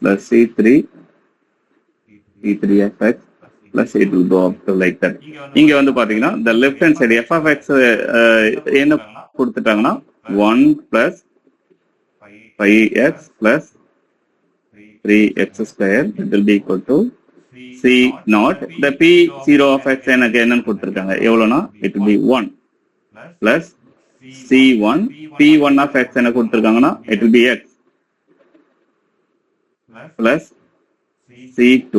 plus c3 p3 of x plus it will go up to like that. இங்க வந்து பாத்தீங்கன்னா the left hand side f of x என்ன கொடுத்துட்டாங்கன்னா 1 plus 5x plus 3x square it will be equal to c naught. The p0 of x எனக்கு என்னன்னு கொடுத்துருக்காங்க எவ்வளவுனா it will be 1 plus c1 p1 of x என்ன கொடுத்துருக்காங்கன்னா it will be x plus c2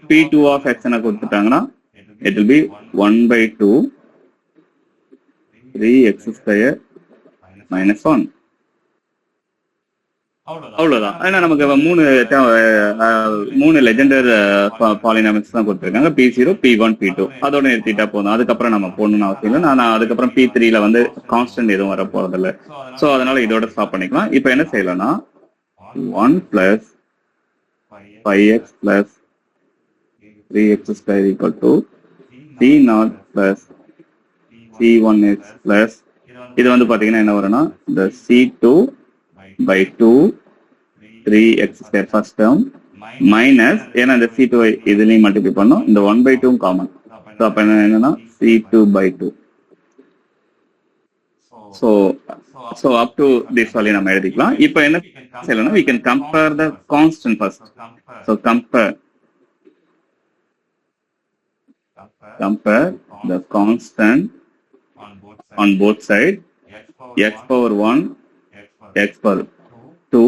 p2 of x என்ன கொடுத்துட்டாங்கன்னா it will be 1 by 2 3x square minus 1. அவ்வளவுதான். ஏன்னா நமக்கு மூணு லெஜெண்டர் பாலினாமிக்ஸ் தான் கொடுத்துருக்காங்க, p0 p1 p2. அதோட நிறுத்திட்டா போதும். அதுக்கப்புறம் நம்ம போடணும்னு அவசியம் இல்லை. நான் அதுக்கப்புறம் p3ல வந்து கான்ஸ்டன்ட் எதுவும் வர போறதில்லை. ஸோ அதனால இதோட ஸ்டாப் பண்ணிக்கலாம். இப்போ என்ன செய்யலாம்னா 1 plus 5x plus 3x square equal to c0 plus c1x plus இது வந்து பாத்தீங்கன்னா என்ன வரும்னா the c2 by 2 3x square first term minus ஏன்னா இந்த c2 இதுலயும் மல்டிப்ளை பண்ணோம், இந்த 1 by 2 காமன். ஸோ அப்ப என்னன்னா c2 by 2. So up to this value நம்ம எழுதிக்கலாம். இப்போ என்ன செய்யலாம்னா we can compare the constant first. So compare the constant on both sides, x power 1 x power 2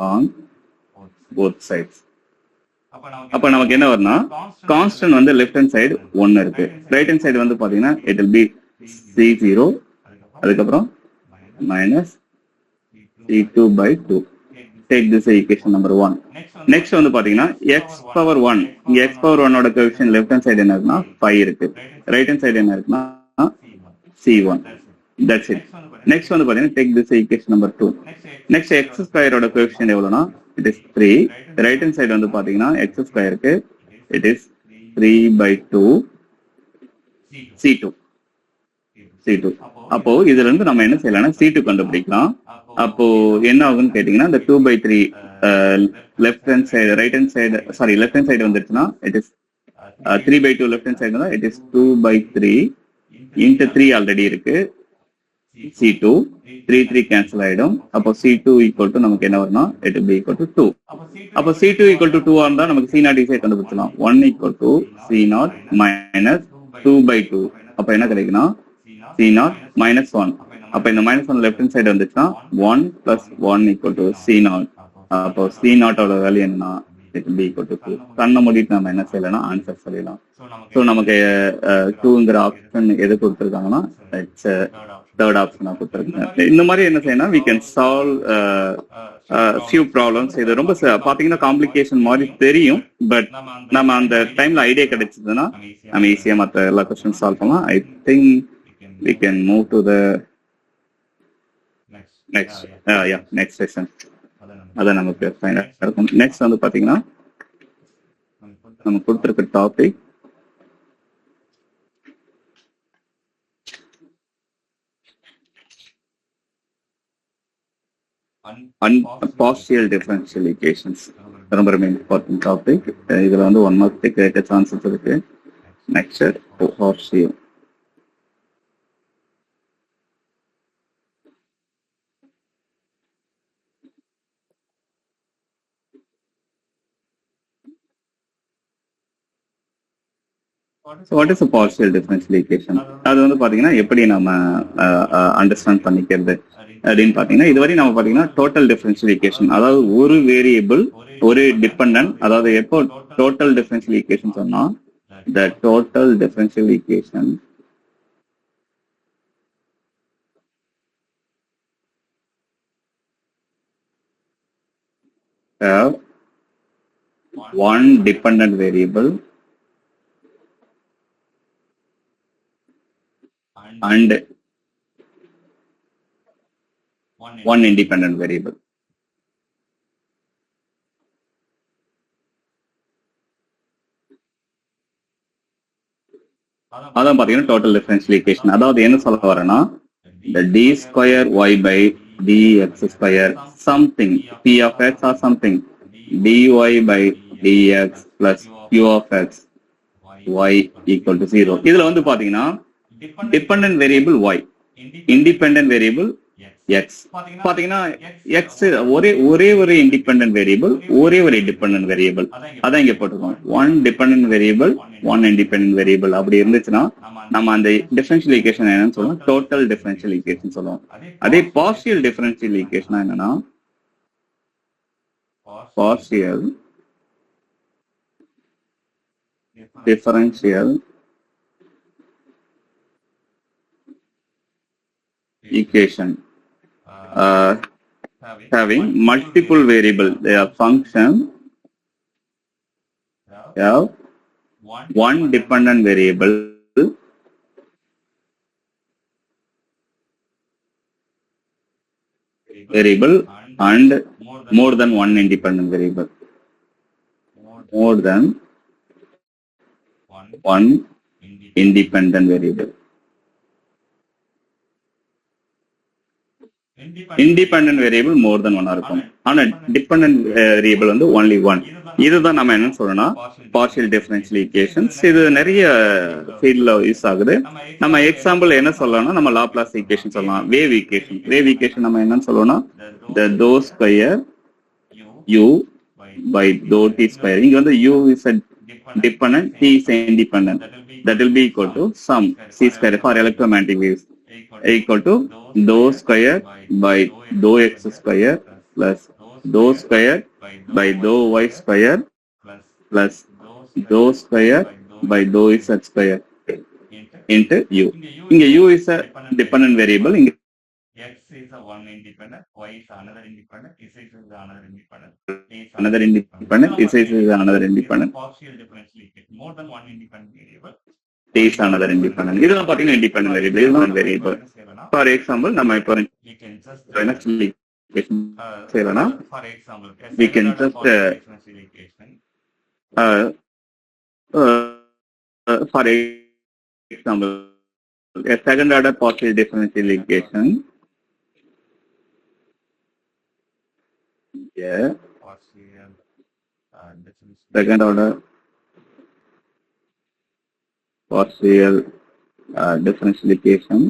on both sides. அப்ப நமக்கு என்ன வரும்னா கான்ஸ்டன்ட் வந்து லெஃப்ட் ஹேண்ட் சைடு 1 இருக்கு, ரைட் ஹேண்ட் சைடு வந்து பாத்தீங்கன்னா it will be c0 அதுக்கப்புறம் minus c2 by 2. Take this equation number 1. Next வந்து பாத்தீங்கன்னா x power 1, இங்க x power 1 ஓட கோஎஃபிஷியன்ட் லெஃப்ட் ஹேண்ட் சைடு என்ன இருக்குன்னா 5 இருக்கு, ரைட் ஹேண்ட் சைடு என்ன இருக்குன்னா c1. That's it. Next வந்து பாத்தீங்கன்னா take this equation number 2. Next x square ஓட கோஎஃபிஷியன்ட் எவ்வளவுனா it is 3. Right hand side வந்து பாத்தீங்கன்னா x square க்கு it is 3 by 2 c2. அப்போ இதுல இருந்து நம்ம என்ன செய்யலாம்னா c2 கண்டுபிடிக்கலாம். அப்போ என்ன ஆகும்னு கேட்டீங்கன்னா இந்த 2 by 3 left hand side right hand side sorry left hand side வந்துருச்சுன்னா it is 3 by 2 left hand side தான் it is 2 by 3 into 3 already இருக்கு c2 3 கேன்சல் ஆயிடும். அப்போ c2 equal to நமக்கு என்ன வரும்னா it will be equal to 2. அப்போ c2 equal to 2 ஆ இருந்தா நமக்கு c0 ஈஸியா கண்டுபிடிச்சலாம். 1 equal to c0 minus 2 by 2. அப்போ என்ன கிடைக்குன்னா c0 minus 1. அப்ப இந்த மைனஸ் 1 லெஃப்ட் ஹேண்ட் சைடு வந்துச்சுன்னா 1 plus 1 equal to c0. அப்போ c0 ஓட வேல்யூ என்னன்னா it will be equal to 2. கண்ணை மூடிட்டு நம்ம என்ன செய்யலாம் ஆன்சர் சொல்லலாம். ஸோ நமக்கு 2ங்கிற ஆப்ஷன் எது கொடுத்துருக்காங்கன்னா தேர்ட் ஆப்ஷனா கொடுத்துருக்காங்க. இந்த மாதிரி என்ன செய்யணும் we can solve few problems. இது ரொம்ப பாத்தீங்கன்னா காம்ப்ளிகேஷன் மாதிரி தெரியும், பட் நம்ம அந்த டைம்ல ஐடியா கிடைச்சதுன்னா நம்ம ஈஸியா மற்ற எல்லா கொஸ்டின் சால்வ் பண்ணலாம். I think we can move to the next session. அதான் நமக்கு ஃபைனலா இருக்கும். நெக்ஸ்ட் வந்து பாத்தீங்கன்னா நம்ம கொடுத்திருக்க டாபிக் partial differential equations. ரொம்ப ரொம்ப இம்பார்ட்டன்ட் டாபிக். இதுல வந்து 1 மார்க் கேட்க சான்சஸ் இருக்கு. Next partial So what is a partial differential equation? அது வந்து பாத்தீங்கன்னா எப்படி நம்ம அண்டர்ஸ்டாண்ட் பண்ணிக்கிறது அப்படின்னு பாத்தீங்கன்னா இதுவரை நம்ம பாத்தீங்கன்னா டோட்டல் டிஃபரன்ஷியல் ஈக்குவேஷன், அதாவது ஒரு வேரியபிள் ஒரு டிபெண்டன்ட், அதாவது எப்போ டோட்டல் டிஃபரன்ஷியல் ஈக்குவேஷன் சொன்னா the total differential equation have one dependent variable and one independent variable. அதான் பாத்தீங்கன்னா டோட்டல் டிஃபரன்ஷியல் ஈக்குவேஷன். அதாவது என்ன சொல்ல வரேன்னா, the d square y by dx square something p of x or something dy by dx plus q of x y equal to 0. இதுல வந்து பாத்தீங்கன்னா dependent variable y, independent variable x. பாத்தீங்கன்னா x ஒரே ஒரு இண்டிபெண்டன்ட் வேரியபிள், ஒரே ஒரு dependent variable. அதான் இங்க போட்டிருக்கோம். One dependent variable, one independent variable. அப்படி இருந்துச்சுன்னா நம்ம அந்த டிஃபரன்ஷியல் ஈக்குவேஷன் என்னன்னு சொல்லுவோம், டோட்டல் டிஃபரன்ஷியல் ஈக்குவேஷன் சொல்லுவோம். அதே பார்ஷியல் டிஃபரன்ஷியல் ஈக்குவேஷன் என்னன்னா, partial differential equation having multiple variable. Their function have one dependent variable and more than one independent variable. More than one independent variable. Independent variable more than ஒன்னா இருக்கும். ஆனா dependent variable வந்து only one. இதுதான் நம்ம என்ன சொல்லணும், partial differential equations. இது நிறைய ஃபீல்ட்ல யூஸ் ஆகுது. நம்ம எக்ஸாம்பிள் என்ன சொல்லலாம்னா, நம்ம லாப்லாஸ் ஈக்குவேஷன் சொல்லலாம். Wave equation. வேவ் ஈக்குவேஷன் நம்ம என்னன்னு சொல்லணும்னா, the dou square u by dou t square. இங்க வந்து u is a dependent, t is independent. That will be equal to sum c square for electromagnetic waves equal to dou square by dou x square plus dou square by dou y square plus dou square by dou z square into u. இங்க u is a dependent variable. இங்க x is a one independent, y is another independent, z is another independent, another independent, z is another independent. Partial differential equation, more than one independent variable. T is another independent. இதெல்லாம் பாத்தீங்கன்னா independent variable, இதுதான் variable. For example, நம்ம இப்போ செய்யலனா, we can just for example, a second order partial differential equation. Yeah. Second order partial differential equation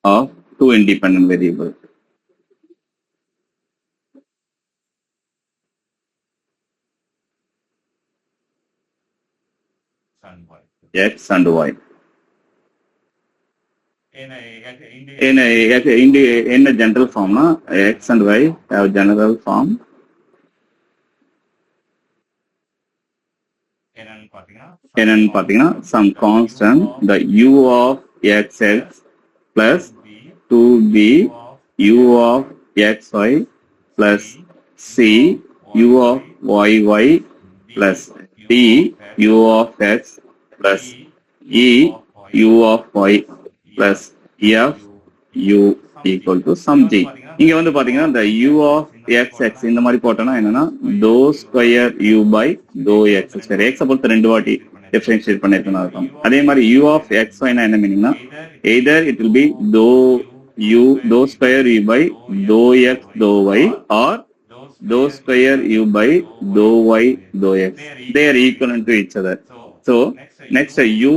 of two independent variables. X and y. In a general form, x and y have general form. என்னன்னு பாத்தீங்கன்னா, some constant the u of xx plus 2b u of xy plus c u of yy plus d u of x plus e u of y plus f u equal to some g. இங்க வந்து பாத்தீங்கன்னா இந்த u of xx இந்த மாதிரி போட்டோம்னா என்னன்னா, dou square u by dou x square. x பொறுத்து ரெண்டு வாட்டி டிஃபரன்ஷியேட் பண்ணிருக்கணும் அர்த்தம். அதே மாதிரி u of xy னா என்ன மீனிங்னா, either it will be dou square u by dou x dou y or dou square u by dou y dou x. They are equivalent to each other. So next u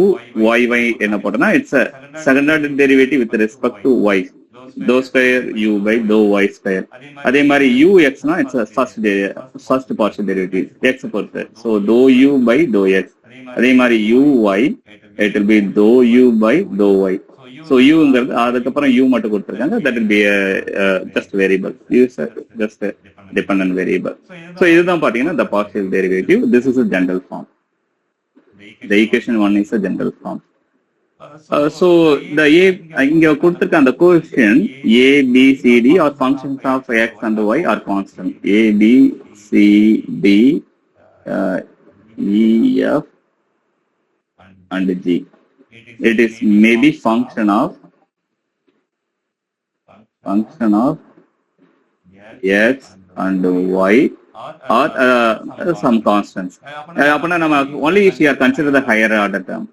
y என்ன போட்டோம்னா, it's a second order derivative with respect to y. dou square u by dou y square. அதே மாதிரி ux னா it's a first partial derivative x பொறுத்து. So dou u by dou x. அதே மாதிரி uy it will be dou u by dou y. So uங்கிறது அதுக்கப்புறம் u மட்டும் கொடுத்திருக்காங்க. That will be a just variable. U is just a dependent variable. So இதுதான் பாத்தீங்கன்னா the partial derivative. This is a general form. The equation 1 is a general form. So the இங்க கொடுத்திருக்க அந்த coefficient a b c d are functions of x and y are constant. a b c d e f and g. it is maybe function of x and y or some constants. அப்பனா நம்ம only if you are consider the higher order term.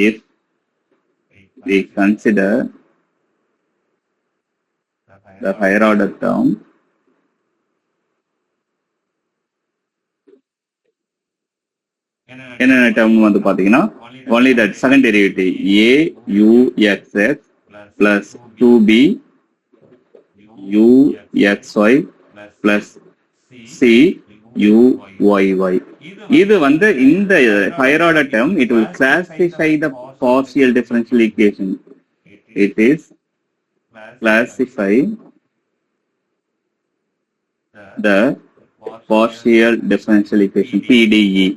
If we consider the higher order term, என்னென்ன term வந்து பாத்தீங்கன்னா only that second derivative a u x x plus 2b u x y plus c u y y. இது வந்து இந்த higher order term, it will classify the partial differential equation. It is classify the partial differential equation PDE.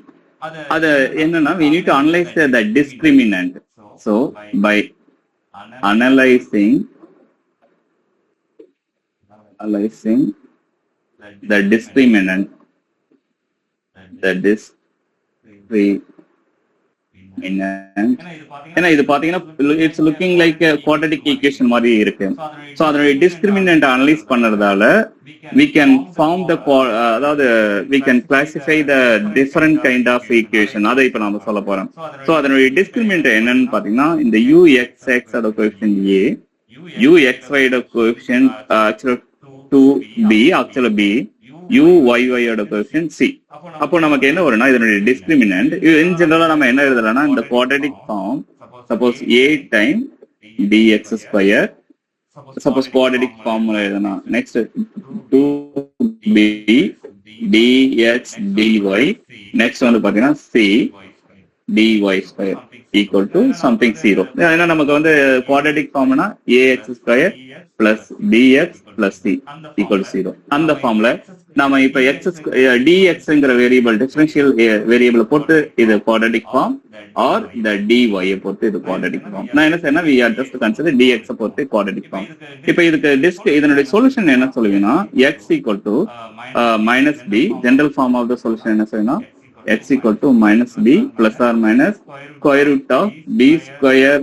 அது என்னன்னா we need to analyze the discriminant. So by analyzing the discriminant, ஏன்னா இது பாத்தீங்கன்னா it's looking like quadratic equation மாதிரி இருக்கு. So அதனுடைய discriminant analyse பண்றதால we can form the அதாவது we can classify the different kind of equation. அதை இப்ப நாம சொல்ல போறோம். ஸோ அதனுடைய டிஸ்கிரிமினன்ட் என்னன்னு பாத்தீங்கன்னா இந்த uxx ஓட கோஎஃபிஷியன்ட் a, uxy ஓட கோஎஃபிஷியன்ட் ஆக்சுவலா 2b, ஆக்சுவலா b, uy ஓட கோஎஃபிஷியன்ட் c. அப்போ நமக்கு என்ன வரும்னா இதனுடைய டிஸ்கிரிமினன்ட் இன் ஜெனரலா நம்ம என்ன எழுதலாம்னா இந்த quadratic form suppose a time dx square, suppose quadratic formula எழுதலாம். Next 2b dx dy, next வந்து பாத்தீங்கன்னா c dy square equal to something 0. ஏன்னா நமக்கு வந்து குவாட்ரடிக் ஃபார்ம்னா ax square plus dx plus c equal to 0. அந்த ஃபார்ம்ல நாம இப்ப dxங்கிற வேரியபிள் டிஃபரன்ஷியல் வேரியபிள் போட்டு இது குவாட்ரடிக் ஃபார்ம் ஆர் இந்த dy பொறுத்து இது குவாட்ரடிக் ஃபார்ம். நான் என்ன செய்யணும், we are just consider dx பொறுத்து குவாட்ரடிக் ஃபார்ம். இப்ப இதுக்கு இதனுடைய சொல்யூஷன் என்ன சொல்லுவீங்கன்னா x equal to minus b. General form of the solution என்ன செய்யணும், x equal to minus b plus or minus square root of b square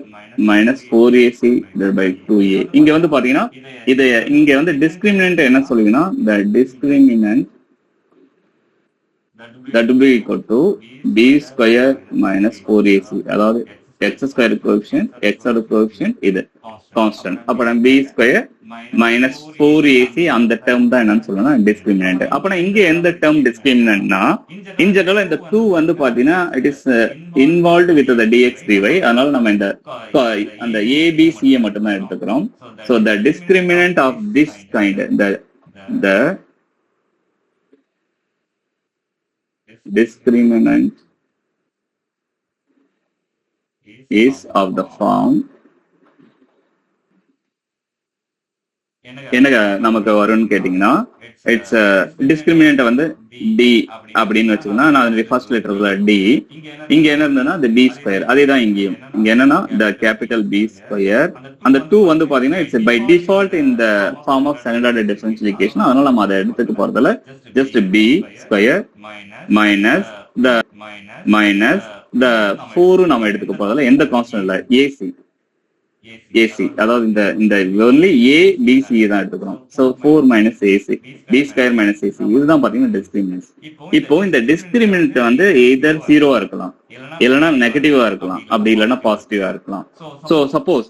minus 4ac divided by 2a. இங்க வந்து பாத்தீங்கன்னா இது இங்க வந்து டிஸ்கிரிமினன்ட் என்ன சொல்லுவீங்கன்னா the discriminant that will be equal to b square minus 4ac. அதாவது x square coefficient, x ஓட coefficient இது கான்ஸ்டன்ட். அப்ப b square minus 4ac அந்த டேர்ம் தான் என்னன்னு சொல்லணும் டிஸ்கிரிமினன்ட். அப்பனா இங்க எந்த டேர்ம் டிஸ்கிரிமினன்ட்னா இன் ஜெனரல் இந்த 2 வந்து பாத்தீங்கன்னா it is involved with the dx dy. அதனால நம்ம இந்த அந்த a b c மட்டும் தான் எடுத்துக்கிறோம். So the discriminant of this kind, the discriminant is of the form என்ன நமக்கு வரும்னு கேட்டீங்கன்னா இட்ஸ் டிஸ்கிரிமினன்ட் வந்து டி அப்படின்னு வச்சுக்கோன்னா நான் ஃபர்ஸ்ட் லெட்டர்ல டி, இங்க என்ன இருந்ததுன்னா the b ஸ்கொயர். அதே தான் இங்கேயும் இங்க என்னன்னா the capital B ஸ்கொயர். அந்த 2 வந்து பாத்தீங்கன்னா it's by default in the form of second order differential equation. அதனால நம்ம அதை எடுத்துட்டு போறதுல just b square minus the 4 நம்ம எடுத்துக்க போறதுல எந்த கான்ஸ்டன்ட் இல்ல ac. அதாவது இந்த only a b c தான் எடுத்துக்கிறோம். So 4 minus ac b square minus ac இதுதான் பாத்தீங்கன்னா டிஸ்கிரிமினன்ட். இப்போ இந்த டிஸ்கிரிமினன்ட் வந்து either 0-ஆ இருக்கலாம், இல்லைன்னா நெகட்டிவா இருக்கலாம், அப்படி இல்லைன்னா பாசிட்டிவா இருக்கலாம். So suppose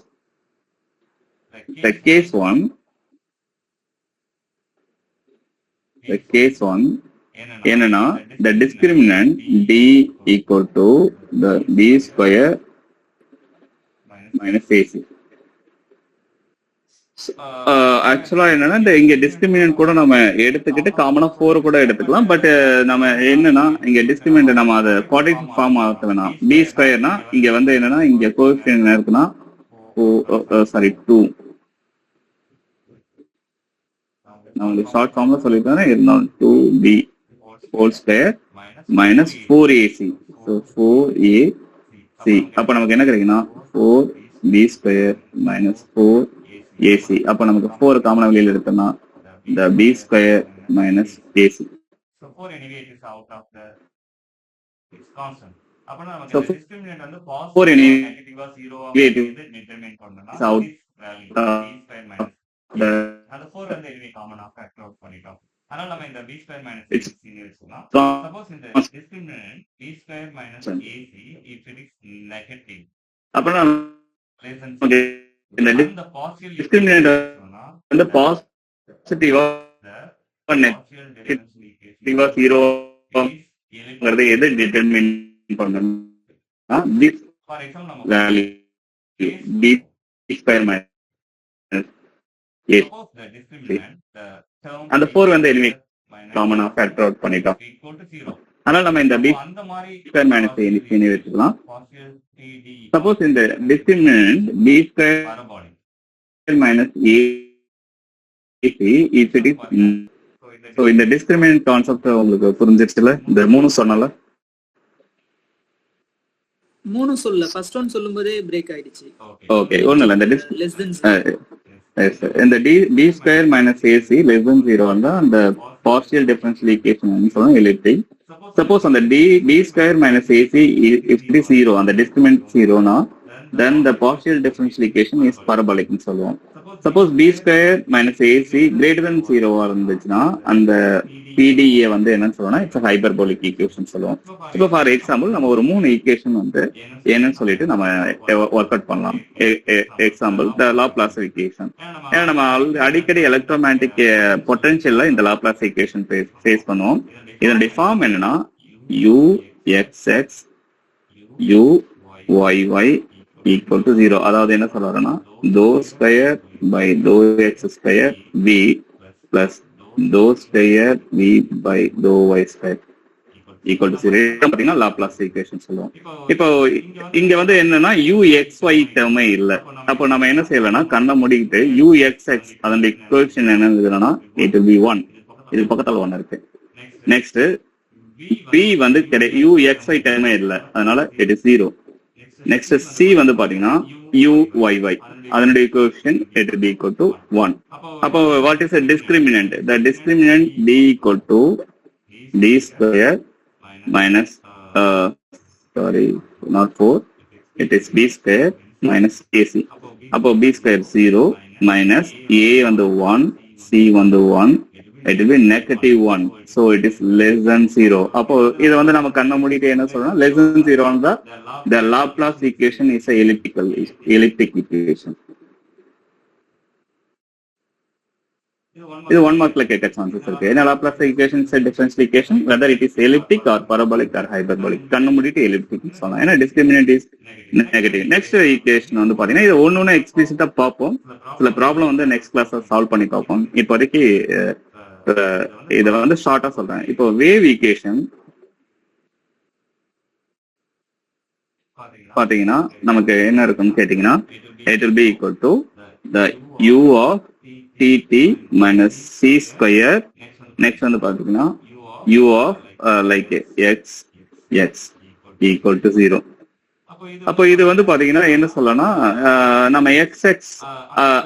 the case one என்னன்னா the discriminant d equal to the b square minus ac. ஆக்சுவலா என்னன்னா இந்த இங்க டிஸ்கிரிமினன்ட் கூட நம்ம எடுத்துக்கிட்டு காமனா 4 கூட எடுத்துக்கலாம். பட் நம்ம என்னன்னா இங்க டிஸ்கிரிமினன்ட் நம்ம அதை குவாட்ரடிக் ஃபார்ம் ஆகலாம். b ஸ்கொயர்னா இங்க வந்து என்னன்னா இங்க கோஎஃபிஷியன்ட் என்ன இருக்குன்னா 2. நான் உங்களுக்கு ஷார்ட் ஃபார்ம்ல சொல்லிட்டேன் இருந்தாலும் 2b whole square minus 4ac. So 4ac. அப்ப நமக்கு என்ன கிடைக்குன்னா 4b ஸ்கொயர் மைனஸ் 4ac. அப்ப நமக்கு 4 காமனா வெளியில எடுத்தோம்னா the b square minus ac. So 4 anyway it is out of the its constant. So 4 anyway is out of the it's அப்புறம் இந்த டிஸ்கிரிமினன்ட் வந்து பாசிட்டிவா நெகட்டிவா ஜீரோங்கிறத எது டிட்டர்மின் பண்ணணும்னா this value b square minus a அந்த 4 வந்து எனிவே காமனா ஃபேக்டர் அவுட் பண்ணிட்டோம். அதனால நம்ம இந்த b ஸ்கொயர் மைனஸ் a ன்னு எடுத்துக்கலாம். சப்போஸ் இந்த discriminant b square minus a if it is so இந்த டிஸ்கிரிமினன்ட் கான்செப்ட் உங்களுக்கு புரிஞ்சிருச்சுல? இந்த மூணு சொன்னல மூணு சொல்ல ஃபர்ஸ்ட் ஒன் சொல்லும்போதே பிரேக் ஆயிடுச்சு. ஓகே ஒண்ணு இல்ல, இந்த லெஸ் தென் இந்த b square minus ac less than 0 வந்தா அந்த பார்ஷியல் டிஃபரன்ஷியல் ஈக்குவேஷன் சொல்லுவோம் எலிப்டிக். சப்போஸ் அந்த b square minus ac if it is 0 அந்த டிஸ்கிரிமினன்ட் 0 னா then the partial differential equation is parabolic னு சொல்லுவோம். Suppose b square minus ac greater than 0 இருந்துச்சுன்னா அந்த PDE வந்து என்னன்னு சொல்லுவோம்னா இட்ஸ் ஹைபர்போலிக் ஈக்குவேஷன் சொல்லுவோம். இப்போ ஃபார் எக்ஸாம்பிள் நம்ம ஒரு 3 ஈக்குவேஷன் வந்து என்னன்னு சொல்லிட்டு நம்ம ஒர்க் அவுட் பண்ணலாம். Example the Laplace equation. ஏன்னா நம்ம அடிக்கடி எலக்ட்ரோமேட்டிக் பொட்டன்ஷியல்ல இந்த லாப்லாஸ் ஈக்குவேஷன் ஃபேஸ் பண்ணுவோம். இதனுடைய ஃபார்ம் என்னன்னா uxx uyy equal to 0. அதாவது என்ன சொல்றாருன்னா dou square by dou x square v plus dou square v by dou y square equal to 0. பாத்தீங்கன்னா லாப்லாஸ் ஈக்குவேஷன் சொல்லுவோம். இப்போ இங்க வந்து என்னன்னா uxy டேர்மே இல்ல. அப்போ நம்ம என்ன செய்யலன்னா கண்ணை மூடிக்கிட்டு uxx அதனுடைய ஈக்குவேஷன் என்னன்னா it will be 1. இது பக்கத்துல 1 இருக்கு. நெக்ஸ்ட் v வந்து uxy டேர்மே இல்ல, அதனால it is 0. நெக்ஸ்ட் c வந்து பாத்தீங்கன்னா uyy அதனுடைய equation it will be equal to 1. அப்போ what is the discriminant? The discriminant d equal to d square minus sorry not 4, it is b square minus ac. அப்போ b square 0 minus a வந்து 1 c வந்து 1, it will be negative 1. So it is less than 0. அப்போ இதை வந்து நம்ம கண்ணை மூடிட்டு என்ன சொல்றோம், less than 0 இருந்தா the Laplace equation is a elliptic equation. இது 1 மார்க்ல கேட்க சான்சஸ் இருக்கு. ஏன்னா Laplace equation is a differential equation whether it is elliptic or parabolic or hyperbolic. கண்ணு மூடிட்டு elliptic சொல்லலாம். ஏன்னா discriminant is negative. Next equation வந்து பாத்தீங்கன்னா இது ஒண்ணு எக்ஸ்பிளிசிட்டா பார்ப்போம். சில ப்ராப்ளம் வந்து நெக்ஸ்ட் கிளாஸ்ல சால்வ் பண்ணி பார்ப்போம். இப்போதைக்கு இத வந்து ஷார்ட்டா சொல்றேன். இப்போ வேவ் ஈக்குவேஷன் பாத்தீங்கன்னா நமக்கு என்ன இருக்குன்னு கேட்டீங்கன்னா it will be equal to the u of tt minus c square. Next வந்து பாத்தீங்கன்னா u of like x equal to 0. அப்போ இது வந்து பாத்தீங்கன்னா என்ன சொல்லனா நம்ம xx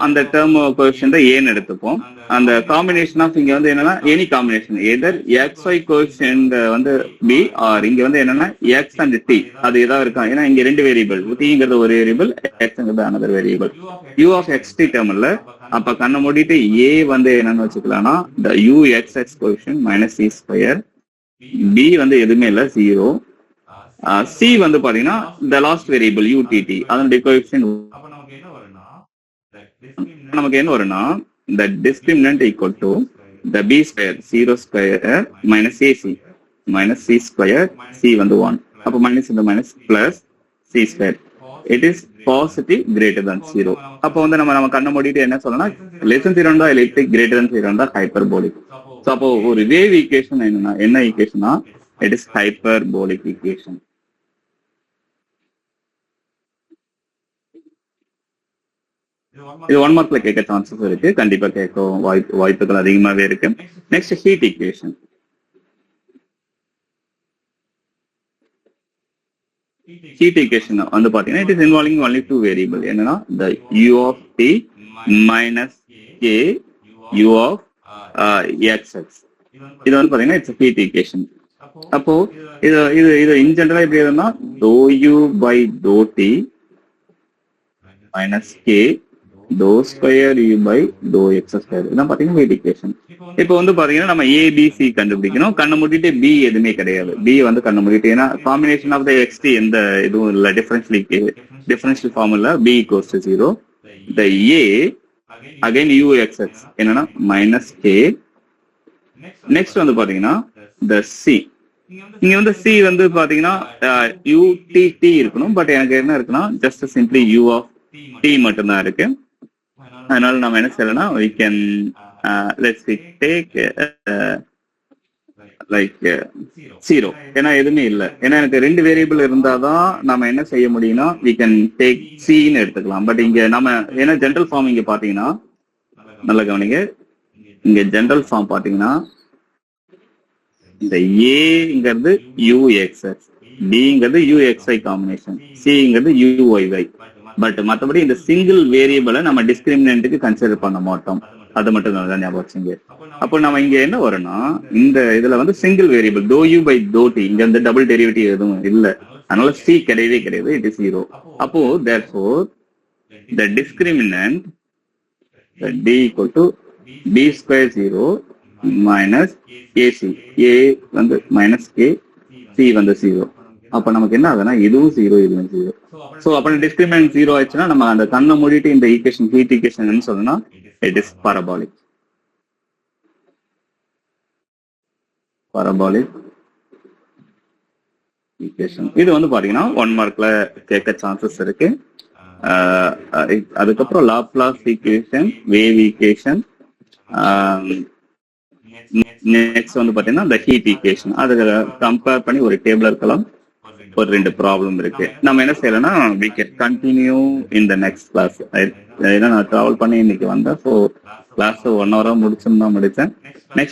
அந்த டேர்ம் கோஎஃபிஷியன்ட் ஏன்னு எடுத்துப்போம். அந்த காம்பினேஷன் ஆஃப் இங்க வந்து என்னன்னா எனி காம்பினேஷன் எதர் xy கோஎஃபிஷியன்ட் வந்து b ஆர் இங்க வந்து என்னன்னா x and t அது ஏதாவது இருக்கா. ஏன்னா இங்க ரெண்டு வேரியபிள், tங்கிறது ஒரு வேரியபிள், xங்கிறது another variable. u of xt term இல்ல. அப்ப கண்ணை மூடிட்டு a வந்து என்னன்னு வச்சுக்கலாம்னா the uxx coefficient minus c square, b வந்து எதுவுமே இல்ல 0, c வந்து பாத்தீங்கன்னா the last variable utt அதனுடைய கோஎஃபிஷியன்ட் நமக்கு என்ன வரும்னா the discriminant equal to the b square 0 square minus ac minus c square, c வந்து 1. அப்ப minus into minus plus c square, it is positive greater than 0. அப்ப வந்து நம்ம கண்ண மூடிட்டு என்ன சொல்லலாம், less than 0 இருந்தா elliptic, greater than 0 இருந்தா hyperbolic. சோ அப்போ ஒரு வேவ் ஈக்குவேஷன் என்ன ஈக்குவேஷனா it is hyperbolic equation. இது 1 மார்க்ல கேட்க சான்சஸ் இருக்கு, கண்டிப்பா கேட்க வாய்ப்புகள் அதிகமாவே இருக்கு. Next heat equation. Heat equation வந்து பாத்தீங்கன்னா it is involving only two variable. என்னன்னா the u of t minus k u of xx. இது வந்து பாத்தீங்கன்னா it's a heat equation. அப்போ இது இது இது இன் ஜெனரலா எப்படி எழுதுனா dou u by dou t minus k dou square u by dou x square. இதான் பாத்தீங்கன்னா வெயிட் ஈக்குவேஷன். இப்போ வந்து பாத்தீங்கன்னா நம்ம ஏபிசி கண்டுபிடிக்கணும். கண்ணை மூடிட்டு பி எதுவுமே கிடையாது. பி வந்து கண்ணை மூடிட்டு, ஏன்னா காம்பினேஷன் ஆஃப் த எக்ஸ்டி எந்த இதுவும் இல்லை, differential formula B equals to 0. The A again u x x என்னன்னா மைனஸ் கே. நெக்ஸ்ட் வந்து பாத்தீங்கன்னா த சி. இங்க வந்து சி வந்து பாத்தீங்கன்னா யூடிடி இருக்கணும். பட் எனக்கு என்ன இருக்குன்னா just simply u of t மட்டும்தான் இருக்கு. அதனால நம்ம என்ன செய்யலாம், we can let's take like 0. ஏன்னா எதுவுமே இல்லை. ஏன்னா எனக்கு 2 வேரியபிள் இருந்தாதான் நம்ம என்ன செய்ய முடியும்னா we can take c-ன்னு எடுத்துக்கலாம். பட் இங்க நம்ம ஏன்னா ஜெனரல் ஃபார்ம் இங்க பாத்தீங்கன்னா நல்ல கவனிங்க, இங்க ஜெனரல் ஃபார்ம் பாத்தீங்கன்னா இந்த ஏங்கிறது யூஎக்ஸ்எக்ஸ், டிங்கிறது யூஎக்ஸ்ஐ காம்பினேஷன், சிங்கிறது யூஒய்ஒய். பட் மற்றபடி இந்த சிங்கிள் வேரியபிளை நம்ம டிஸ்கிரிமினன்ட்டுக்கு கன்சிடர் பண்ண மாட்டோம். அது மட்டும் தான் ஞாபகம் வச்சுங்க. அப்போ நம்ம இங்க என்ன வரும்னா இந்த இதுல வந்து single variable dou u by dou t, இங்க வந்து டபுள் டெரிவேட்டிவ் எதுவும் இல்லை. அதனால சி கிடையவே கிடையாது, இட் இஸ் 0. அப்போ therefore the discriminant d equal to b square 0 minus ac. a வந்து மைனஸ் கே, சி வந்து 0. அப்ப நமக்கு என்ன ஆகுதுன்னா இதுவும் 0 இதுவும் 0. ஸோ அப்ப டிஸ்கிரிமினன்ட் 0 ஆயிடுச்சுன்னா நம்ம அந்த கண்ணை மூடிட்டு இந்த ஈக்குவேஷன் ஹீட் ஈக்குவேஷன் என்ன சொல்லணும்னா இட் இஸ் பாரபாலிக். பாரபாலிக் ஈக்குவேஷன். இது வந்து பாத்தீங்கன்னா 1 மார்க்ல கேட்க சான்சஸ் இருக்கு. அதுக்கப்புறம் Laplace equation, wave equation, next வந்து பாத்தீங்கன்னா இந்த ஹீட் ஈக்குவேஷன். அதை கம்பேர் பண்ணி ஒரு டேபிள் இருக்கலாம். ஒரு 2 ப்ராப்ளம் இருக்கு. நம்ம என்ன செய்யலாம்னா we can continue in the next class. ஏன்னா நான் டிராவல் பண்ணி இன்னைக்கு வந்தேன். ஸோ கிளாஸ் 1 hour முடிச்சுன்னு தான் முடிச்சேன். நெக்ஸ்ட்